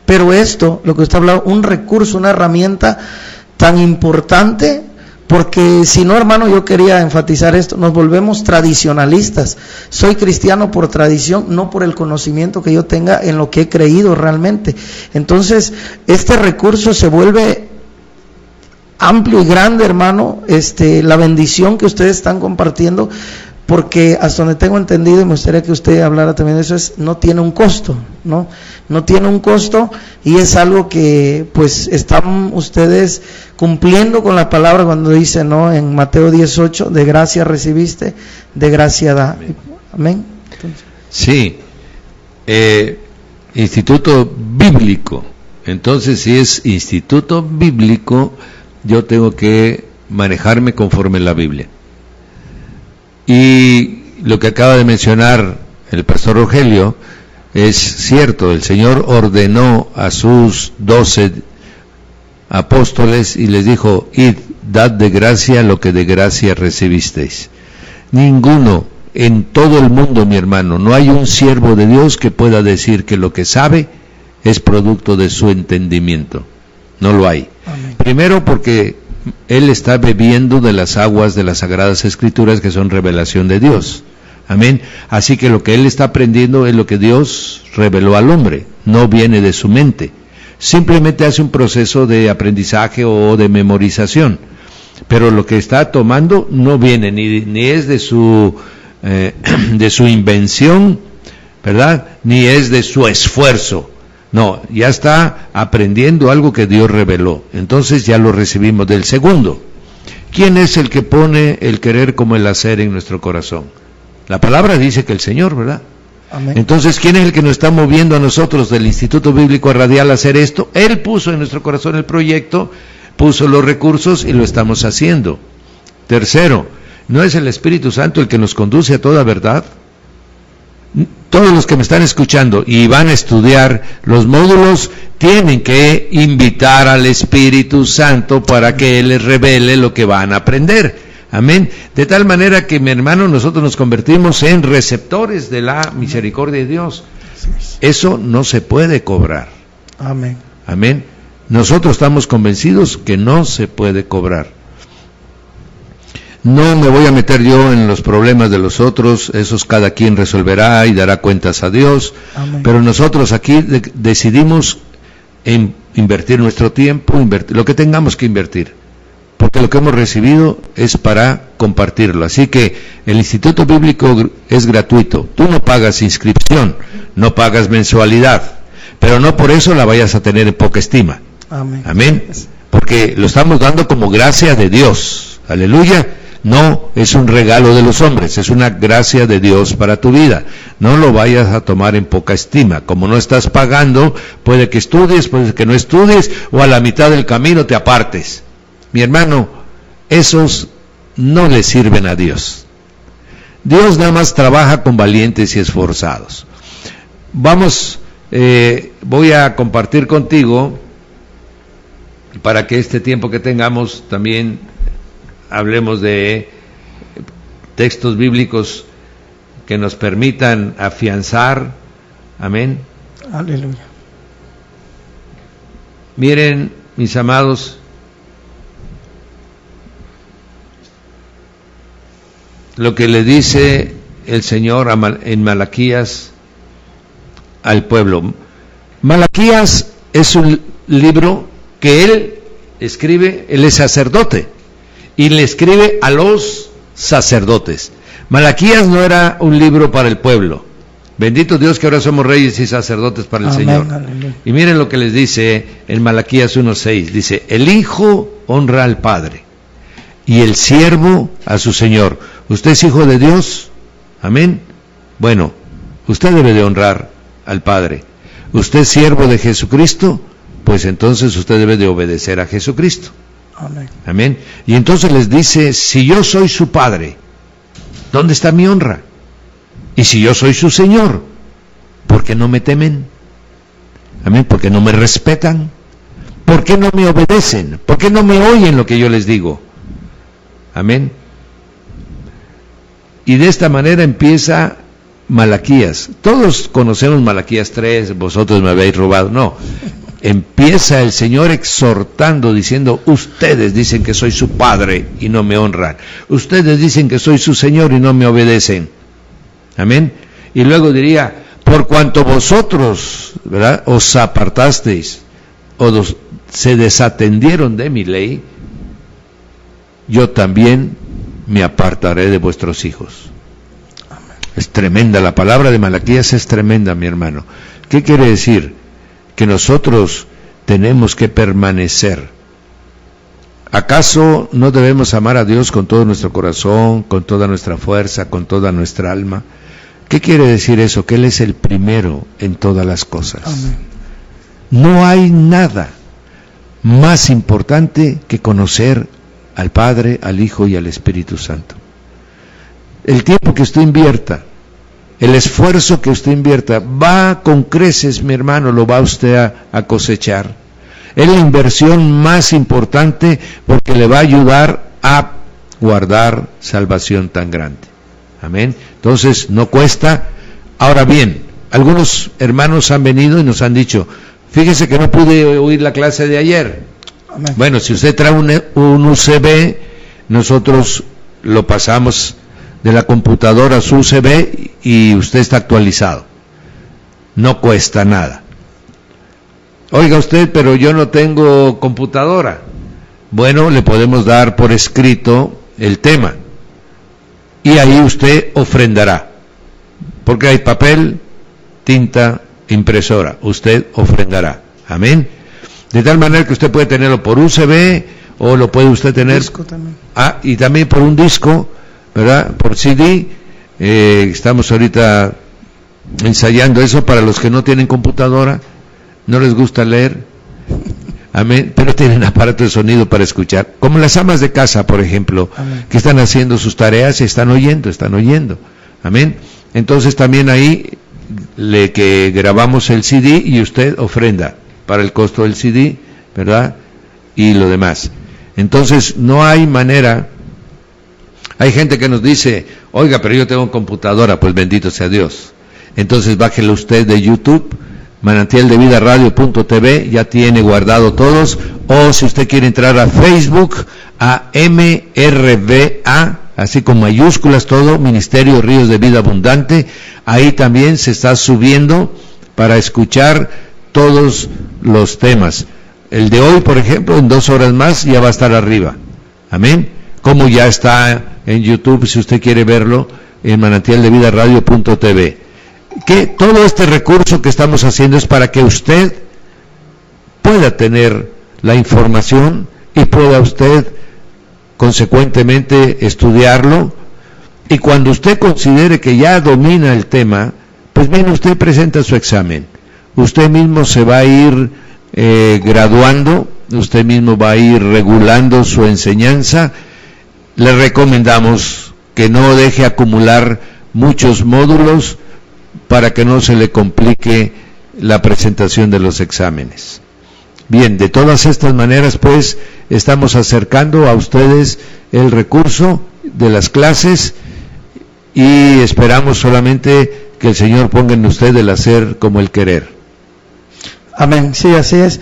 pero esto, lo que usted hablaba, un recurso, una herramienta tan importante, porque si no, hermano, yo quería enfatizar esto, nos volvemos tradicionalistas. Soy cristiano por tradición, no por el conocimiento que yo tenga en lo que he creído realmente. Entonces, este recurso se vuelve amplio y grande, hermano, la bendición que ustedes están compartiendo, porque hasta donde tengo entendido, y me gustaría que usted hablara también de eso, no tiene un costo, ¿no? No tiene un costo, y es algo que pues están ustedes cumpliendo con la palabra cuando dice, ¿no? En Mateo 18, de gracia recibiste, de gracia da. Amén. Entonces, sí, instituto bíblico. Entonces, si es instituto bíblico, yo tengo que manejarme conforme la Biblia. Y lo que acaba de mencionar el pastor Rogelio es cierto. El Señor ordenó a sus 12 apóstoles y les dijo, id, dad de gracia lo que de gracia recibisteis. Ninguno en todo el mundo, mi hermano, no hay un siervo de Dios que pueda decir que lo que sabe es producto de su entendimiento. No lo hay. Amén. Primero porque él está bebiendo de las aguas de las Sagradas Escrituras, que son revelación de Dios. Amén. Así que lo que él está aprendiendo es lo que Dios reveló al hombre, no viene de su mente. Simplemente hace un proceso de aprendizaje o de memorización, pero lo que está tomando no viene ni es de su invención, ¿verdad? Ni es de su esfuerzo. No, ya está aprendiendo algo que Dios reveló. Entonces ya lo recibimos del segundo. ¿Quién es el que pone el querer como el hacer en nuestro corazón? La palabra dice que el Señor, ¿verdad? Amén. Entonces, ¿quién es el que nos está moviendo a nosotros del Instituto Bíblico Radial a hacer esto? Él puso en nuestro corazón el proyecto, puso los recursos y lo estamos haciendo. Tercero, ¿no es el Espíritu Santo el que nos conduce a toda verdad? Todos los que me están escuchando y van a estudiar los módulos tienen que invitar al Espíritu Santo para que Él les revele lo que van a aprender. Amén. De tal manera que, mi hermano, nosotros nos convertimos en receptores de la misericordia de Dios. Eso no se puede cobrar. Amén. Amén. Nosotros estamos convencidos que no se puede cobrar. No me voy a meter yo en los problemas de los otros, esos cada quien resolverá y dará cuentas a Dios. Amén. Pero nosotros aquí decidimos invertir nuestro tiempo, lo que tengamos que invertir, porque lo que hemos recibido es para compartirlo. Así que el Instituto Bíblico es gratuito, tú no pagas inscripción, no pagas mensualidad, pero no por eso la vayas a tener en poca estima. Amén. Amén. Porque lo estamos dando como gracia de Dios. Aleluya. No es un regalo de los hombres, es una gracia de Dios para tu vida. No lo vayas a tomar en poca estima. Como no estás pagando, puede que estudies, puede que no estudies, o a la mitad del camino te apartes. Mi hermano, esos no le sirven a Dios. Dios nada más trabaja con valientes y esforzados. Voy a compartir contigo, para que este tiempo que tengamos también hablemos de textos bíblicos que nos permitan afianzar. Amén. Aleluya. Miren, mis amados, lo que le dice el Señor en Malaquías al pueblo. Malaquías es un libro que él escribe, él es sacerdote, y le escribe a los sacerdotes. Malaquías no era un libro para el pueblo. Bendito Dios que ahora somos reyes y sacerdotes para el Amén, Señor. Aleluya. Y miren lo que les dice en Malaquías 1:6. Dice, el hijo honra al padre y el siervo a su señor. ¿Usted es hijo de Dios? Amén. Bueno, Usted debe de honrar al Padre. Usted es siervo de Jesucristo, pues entonces usted debe de obedecer a Jesucristo. Amén. Amén. Y entonces les dice, si yo soy su Padre, ¿dónde está mi honra? Y si yo soy su Señor, ¿por qué no me temen? Amén. ¿Por qué no me respetan? ¿Por qué no me obedecen? ¿Por qué no me oyen lo que yo les digo? Amén. Y de esta manera empieza Malaquías. Todos conocemos Malaquías 3, vosotros me habéis robado. No, empieza el Señor exhortando, diciendo, ustedes dicen que soy su Padre y no me honran. Ustedes dicen que soy su Señor y no me obedecen. Amén. Y luego diría, por cuanto vosotros, ¿verdad?, os apartasteis o se desatendieron de mi ley, yo también me apartaré de vuestros hijos. Es tremenda, la palabra de Malaquías es tremenda, mi hermano. ¿Qué quiere decir? Que nosotros tenemos que permanecer. ¿Acaso no debemos amar a Dios con todo nuestro corazón, con toda nuestra fuerza, con toda nuestra alma? ¿Qué quiere decir eso? Que Él es el primero en todas las cosas. Amén. No hay nada más importante que conocer al Padre, al Hijo y al Espíritu Santo. El tiempo que usted invierta, el esfuerzo que usted invierta, va con creces, mi hermano, lo va usted a cosechar. Es la inversión más importante porque le va a ayudar a guardar salvación tan grande. Amén. Entonces, no cuesta. Ahora bien, algunos hermanos han venido y nos han dicho, fíjese que no pude oír la clase de ayer. Amén. Bueno, si usted trae un USB, nosotros lo pasamos de la computadora a su USB y usted está actualizado. No cuesta nada. Oiga usted, pero yo no tengo computadora. Bueno, le podemos dar por escrito el tema. Y ahí usted ofrendará. Porque hay papel, tinta, impresora. Usted ofrendará. Amén. De tal manera que usted puede tenerlo por USB o lo puede usted tener. Disco también. Y también por un disco, ¿verdad? Por CD. Estamos ahorita ensayando eso para los que no tienen computadora, no les gusta leer. Amén. Pero tienen aparato de sonido para escuchar. Como las amas de casa, por ejemplo, amén, que están haciendo sus tareas y están oyendo. Amén. Entonces también ahí que grabamos el CD y usted ofrenda para el costo del CD, ¿verdad? Y lo demás. Entonces no hay manera. Hay gente que nos dice, oiga, pero yo tengo computadora. Pues bendito sea Dios. Entonces bájelo usted de YouTube, manantialdevidaradio.tv, ya tiene guardado todos. O si usted quiere entrar a Facebook, a MRVA, así con mayúsculas todo, Ministerio Ríos de Vida Abundante, ahí también se está subiendo para escuchar todos los temas. El de hoy, por ejemplo, en 2 horas más ya va a estar arriba. Amén. Como ya está en YouTube, si usted quiere verlo, en manantialdevidaradio.tv. Que todo este recurso que estamos haciendo es para que usted pueda tener la información y pueda usted consecuentemente estudiarlo, y cuando usted considere que ya domina el tema, pues bien, usted presenta su examen. Usted mismo se va a ir graduando, usted mismo va a ir regulando su enseñanza. Le recomendamos que no deje acumular muchos módulos para que no se le complique la presentación de los exámenes. Bien, de todas estas maneras, pues, estamos acercando a ustedes el recurso de las clases y esperamos solamente que el Señor ponga en usted el hacer como el querer. Amén, sí, así es.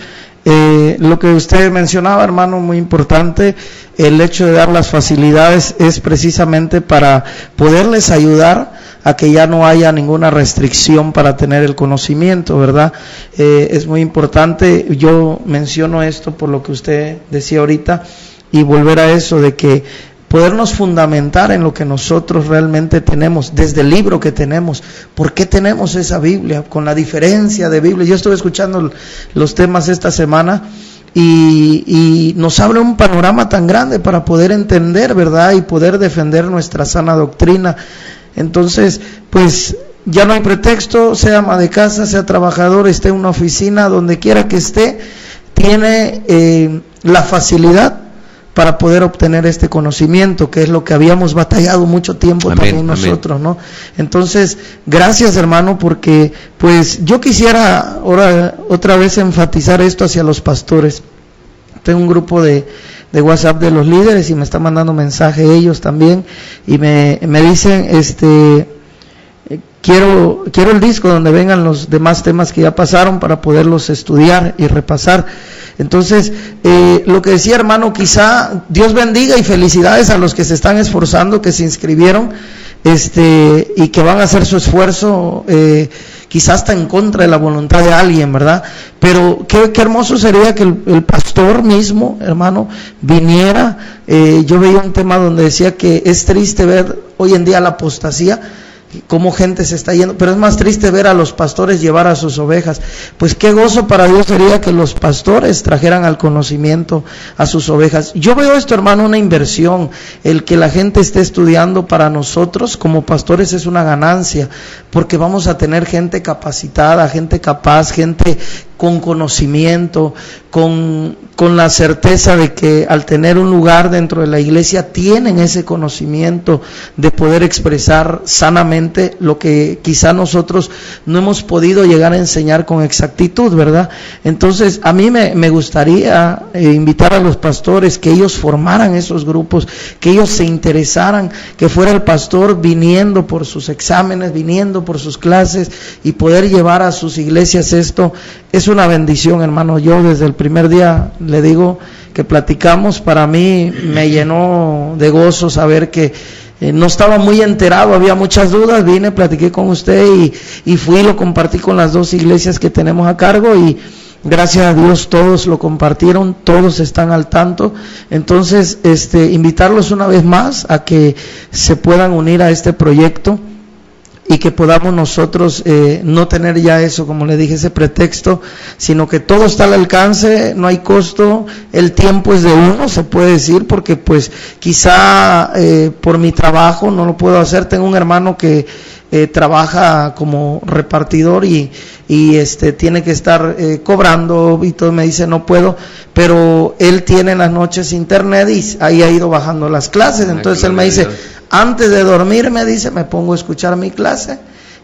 Lo que usted mencionaba, hermano, muy importante, el hecho de dar las facilidades es precisamente para poderles ayudar a que ya no haya ninguna restricción para tener el conocimiento, ¿verdad? Es muy importante. Yo menciono esto por lo que usted decía ahorita, y volver a eso de que podernos fundamentar en lo que nosotros realmente tenemos, desde el libro que tenemos. ¿Por qué tenemos esa Biblia? Con la diferencia de Biblia. Yo estuve escuchando los temas esta semana y nos abre un panorama tan grande para poder entender, ¿verdad? Y poder defender nuestra sana doctrina. Entonces, pues, ya no hay pretexto, sea ama de casa, sea trabajador, esté en una oficina, donde quiera que esté, tiene la facilidad para poder obtener este conocimiento, que es lo que habíamos batallado mucho tiempo también nosotros, ¿no? Entonces, gracias, hermano, porque pues yo quisiera ahora otra vez enfatizar esto hacia los pastores. Tengo un grupo de WhatsApp de los líderes y me están mandando mensaje ellos también, y me dicen, quiero el disco donde vengan los demás temas que ya pasaron para poderlos estudiar y repasar. Entonces, lo que decía, hermano, quizá Dios bendiga y felicidades a los que se están esforzando, que se inscribieron, y que van a hacer su esfuerzo, quizás hasta en contra de la voluntad de alguien, ¿verdad? Pero qué hermoso sería que el pastor mismo, hermano, viniera. Yo veía un tema donde decía que es triste ver hoy en día la apostasía, cómo gente se está yendo, pero es más triste ver a los pastores llevar a sus ovejas. Pues qué gozo para Dios sería que los pastores trajeran al conocimiento a sus ovejas. Yo veo esto, hermano, una inversión. El que la gente esté estudiando para nosotros como pastores es una ganancia, porque vamos a tener gente capacitada, gente capaz, gente con conocimiento, con la certeza de que al tener un lugar dentro de la iglesia tienen ese conocimiento de poder expresar sanamente lo que quizá nosotros no hemos podido llegar a enseñar con exactitud, ¿verdad? Entonces, a mí me gustaría invitar a los pastores que ellos formaran esos grupos, que ellos se interesaran, que fuera el pastor viniendo por sus exámenes, viniendo por sus clases y poder llevar a sus iglesias esto. Es una bendición, hermano. Yo desde el primer día le digo que platicamos, para mí me llenó de gozo saber que no estaba muy enterado, había muchas dudas, vine, platiqué con usted y fui, lo compartí con las 2 iglesias que tenemos a cargo y gracias a Dios todos lo compartieron, todos están al tanto. Entonces, invitarlos una vez más a que se puedan unir a este proyecto y que podamos nosotros no tener ya eso, como le dije, ese pretexto, sino que todo está al alcance, no hay costo, el tiempo es de uno, se puede decir, porque pues quizá por mi trabajo no lo puedo hacer. Tengo un hermano que trabaja como repartidor y tiene que estar cobrando y todo, me dice no puedo, pero él tiene en las noches internet y ahí ha ido bajando las clases. Entonces él me dice, antes de dormir, me dice, me pongo a escuchar mi clase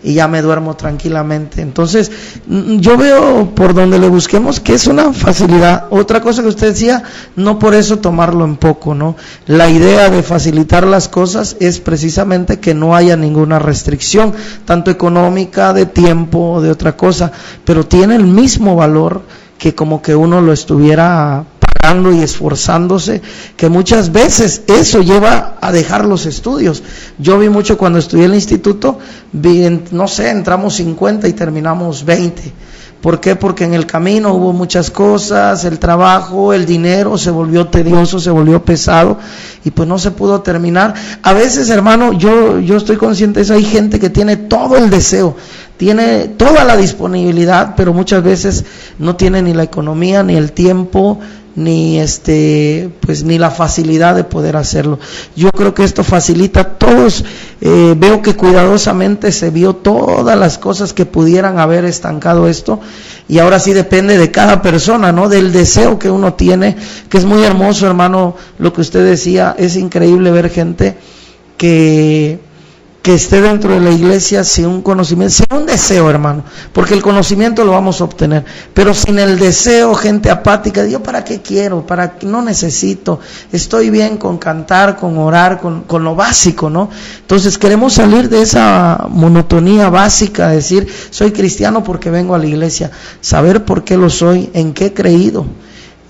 y ya me duermo tranquilamente. Entonces yo veo por donde le busquemos que es una facilidad. Otra cosa que usted decía, no por eso tomarlo en poco, ¿no? La idea de facilitar las cosas es precisamente que no haya ninguna restricción, tanto económica, de tiempo, de otra cosa, pero tiene el mismo valor que como que uno lo estuviera y esforzándose, que muchas veces eso lleva a dejar los estudios. Yo vi mucho cuando estudié en el instituto, no sé, entramos 50 y terminamos 20. ¿Por qué? Porque en el camino hubo muchas cosas, el trabajo, el dinero se volvió tedioso, se volvió pesado y pues no se pudo terminar. A veces, hermano, yo estoy consciente de eso, hay gente que tiene todo el deseo, tiene toda la disponibilidad, pero muchas veces no tiene ni la economía, ni el tiempo, ni pues ni la facilidad de poder hacerlo. Yo creo que esto facilita a todos. Veo que cuidadosamente se vio todas las cosas que pudieran haber estancado esto, y ahora sí depende de cada persona, ¿no? Del deseo que uno tiene, que es muy hermoso, hermano, lo que usted decía. Es increíble ver gente que esté dentro de la iglesia sin un conocimiento, sin un deseo, hermano, porque el conocimiento lo vamos a obtener, pero sin el deseo, gente apática, yo para qué quiero, para qué no necesito, estoy bien con cantar, con orar, con lo básico, ¿no? Entonces queremos salir de esa monotonía básica, decir, soy cristiano porque vengo a la iglesia, saber por qué lo soy, en qué he creído.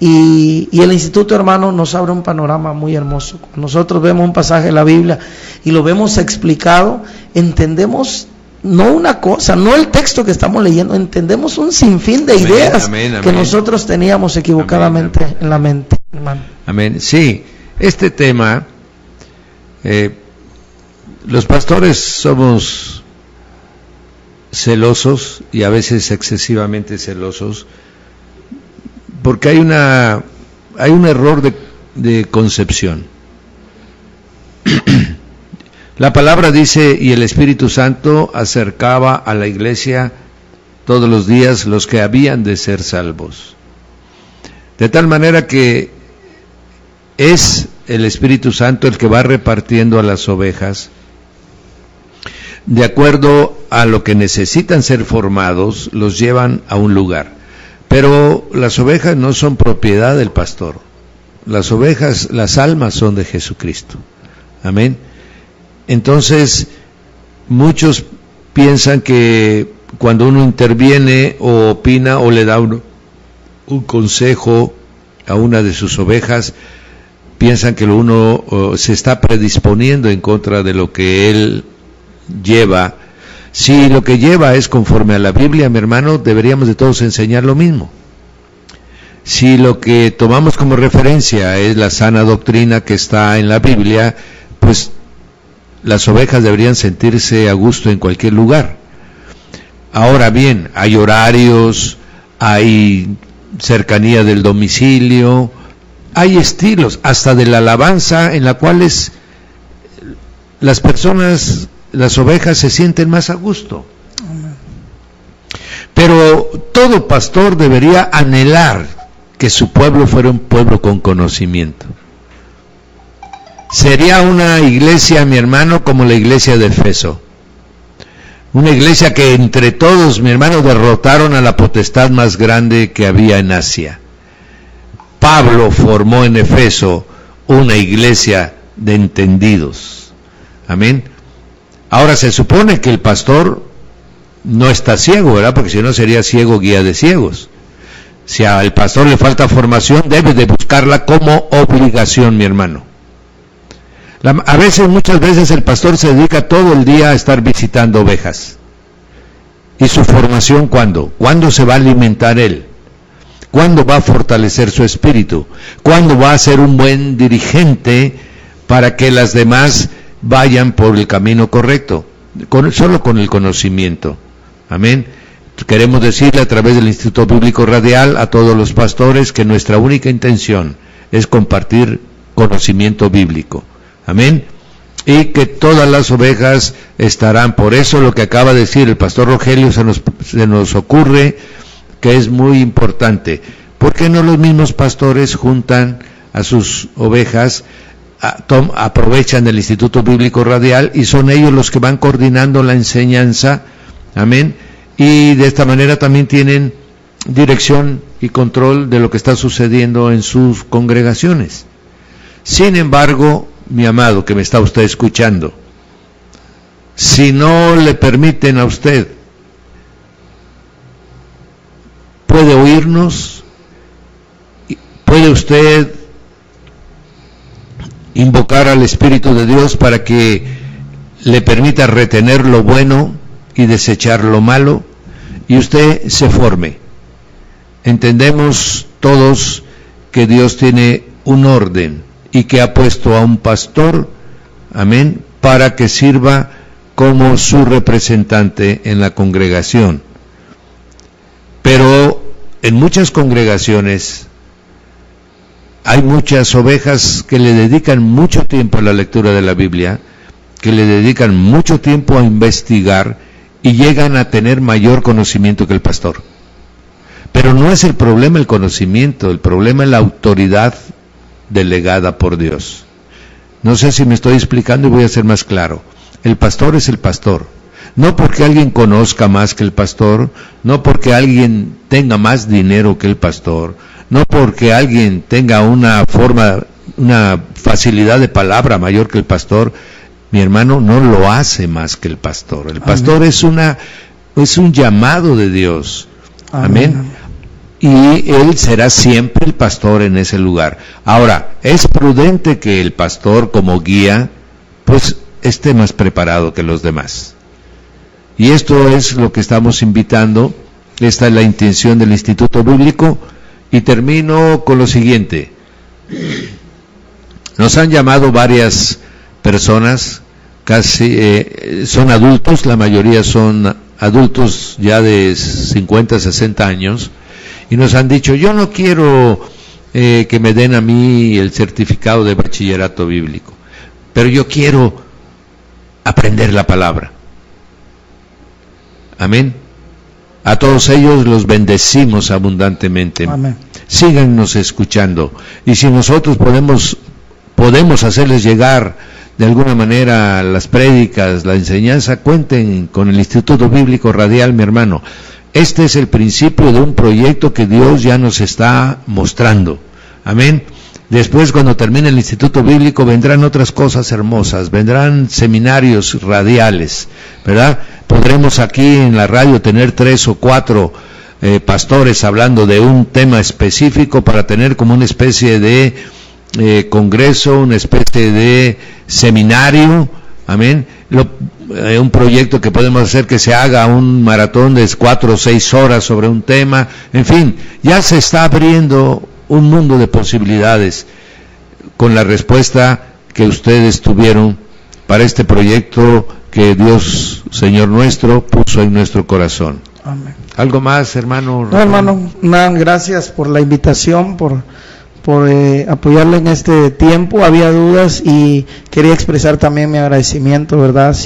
Y el instituto, hermano, nos abre un panorama muy hermoso. Cuando nosotros vemos un pasaje de la Biblia y lo vemos explicado, entendemos no una cosa, no el texto que estamos leyendo, entendemos un sinfín de ideas que nosotros teníamos equivocadamente en la mente, hermano. Amén. Sí, este tema, los pastores somos celosos y a veces excesivamente celosos, porque hay un error de concepción. La palabra dice, y el Espíritu Santo acercaba a la iglesia todos los días los que habían de ser salvos. De tal manera que es el Espíritu Santo el que va repartiendo a las ovejas de acuerdo a lo que necesitan ser formados, los llevan a un lugar. Pero las ovejas no son propiedad del pastor. Las ovejas, las almas son de Jesucristo. Amén. Entonces, muchos piensan que cuando uno interviene o opina o le da un consejo a una de sus ovejas, piensan que uno se está predisponiendo en contra de lo que él lleva. Si lo que lleva es conforme a la Biblia, mi hermano, deberíamos de todos enseñar lo mismo. Si lo que tomamos como referencia es la sana doctrina que está en la Biblia, pues las ovejas deberían sentirse a gusto en cualquier lugar. Ahora bien, hay horarios, hay cercanía del domicilio, hay estilos, hasta de la alabanza, en la cual las personas, las ovejas se sienten más a gusto. Pero todo pastor debería anhelar que su pueblo fuera un pueblo con conocimiento. Sería una iglesia, mi hermano, como la iglesia de Efeso. Una iglesia que entre todos, mi hermano, derrotaron a la potestad más grande que había en Asia. Pablo formó en Efeso una iglesia de entendidos. Amén. Ahora se supone que el pastor no está ciego, ¿verdad? Porque si no sería ciego guía de ciegos. Si al pastor le falta formación, debe de buscarla como obligación, mi hermano. Muchas veces el pastor se dedica todo el día a estar visitando ovejas. ¿Y su formación cuándo? ¿Cuándo se va a alimentar él? ¿Cuándo va a fortalecer su espíritu? ¿Cuándo va a ser un buen dirigente para que las demás vayan por el camino correcto? Solo con el conocimiento. Amén. Queremos decirle a través del Instituto Bíblico Radial a todos los pastores que nuestra única intención es compartir conocimiento bíblico. Amén. Y que todas las ovejas estarán. Por eso lo que acaba de decir el pastor Rogelio se nos ocurre que es muy importante. ¿Por qué no los mismos pastores juntan a sus ovejas, aprovechan el Instituto Bíblico Radial y son ellos los que van coordinando la enseñanza? Amén. Y de esta manera también tienen dirección y control de lo que está sucediendo en sus congregaciones. Sin embargo, mi amado, que me está usted escuchando, si no le permiten a usted, puede oírnos, puede usted invocar al Espíritu de Dios para que le permita retener lo bueno y desechar lo malo, y usted se forme. Entendemos todos que Dios tiene un orden y que ha puesto a un pastor, amén, para que sirva como su representante en la congregación. Pero en muchas congregaciones hay muchas ovejas que le dedican mucho tiempo a la lectura de la Biblia, que le dedican mucho tiempo a investigar y llegan a tener mayor conocimiento que el pastor. Pero no es el problema el conocimiento, el problema es la autoridad delegada por Dios. No sé si me estoy explicando y voy a ser más claro. El pastor es el pastor. No porque alguien conozca más que el pastor, no porque alguien tenga más dinero que el pastor, no porque alguien tenga una facilidad de palabra mayor que el pastor. Mi hermano, no lo hace más que el pastor. El pastor es un llamado de Dios. Amén. Y él será siempre el pastor en ese lugar. Ahora, es prudente que el pastor como guía, pues esté más preparado que los demás. Y esto es lo que estamos invitando. Esta es la intención del Instituto Bíblico. Y termino con lo siguiente. Nos han llamado varias personas, casi son adultos, la mayoría son adultos ya de 50, 60 años, y nos han dicho, yo no quiero que me den a mí el certificado de bachillerato bíblico, pero yo quiero aprender la palabra. Amén. A todos ellos los bendecimos abundantemente. Amén. Síganos escuchando. Y si nosotros podemos hacerles llegar de alguna manera las prédicas, la enseñanza, cuenten con el Instituto Bíblico Radial, mi hermano. Este es el principio de un proyecto que Dios ya nos está mostrando. Amén. Después, cuando termine el Instituto Bíblico, vendrán otras cosas hermosas, vendrán seminarios radiales, ¿verdad? Podremos aquí en la radio tener 3 o 4 pastores hablando de un tema específico para tener como una especie de congreso, una especie de seminario, amén. Un proyecto que podemos hacer que se haga un maratón de 4 o 6 horas sobre un tema, en fin, ya se está abriendo un mundo de posibilidades con la respuesta que ustedes tuvieron para este proyecto que Dios, Señor nuestro, puso en nuestro corazón. Amén. ¿Algo más, hermano? No, hermano, nada, gracias por la invitación, por apoyarle en este tiempo. Había dudas y quería expresar también mi agradecimiento, ¿verdad?,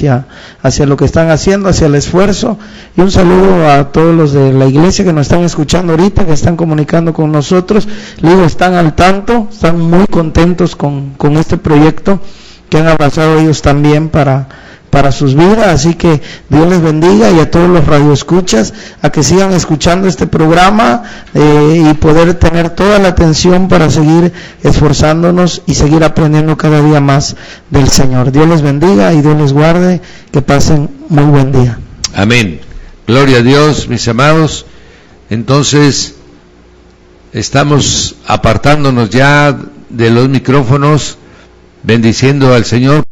hacia lo que están haciendo, hacia el esfuerzo, y un saludo a todos los de la iglesia que nos están escuchando ahorita, que están comunicando con nosotros. Le digo, están al tanto, están muy contentos con este proyecto que han abrazado ellos también para sus vidas, así que Dios les bendiga, y a todos los radioescuchas a que sigan escuchando este programa y poder tener toda la atención para seguir esforzándonos y seguir aprendiendo cada día más del Señor. Dios les bendiga y Dios les guarde, que pasen muy buen día. Amén. Gloria a Dios, mis amados. Entonces, estamos apartándonos ya de los micrófonos, bendiciendo al Señor.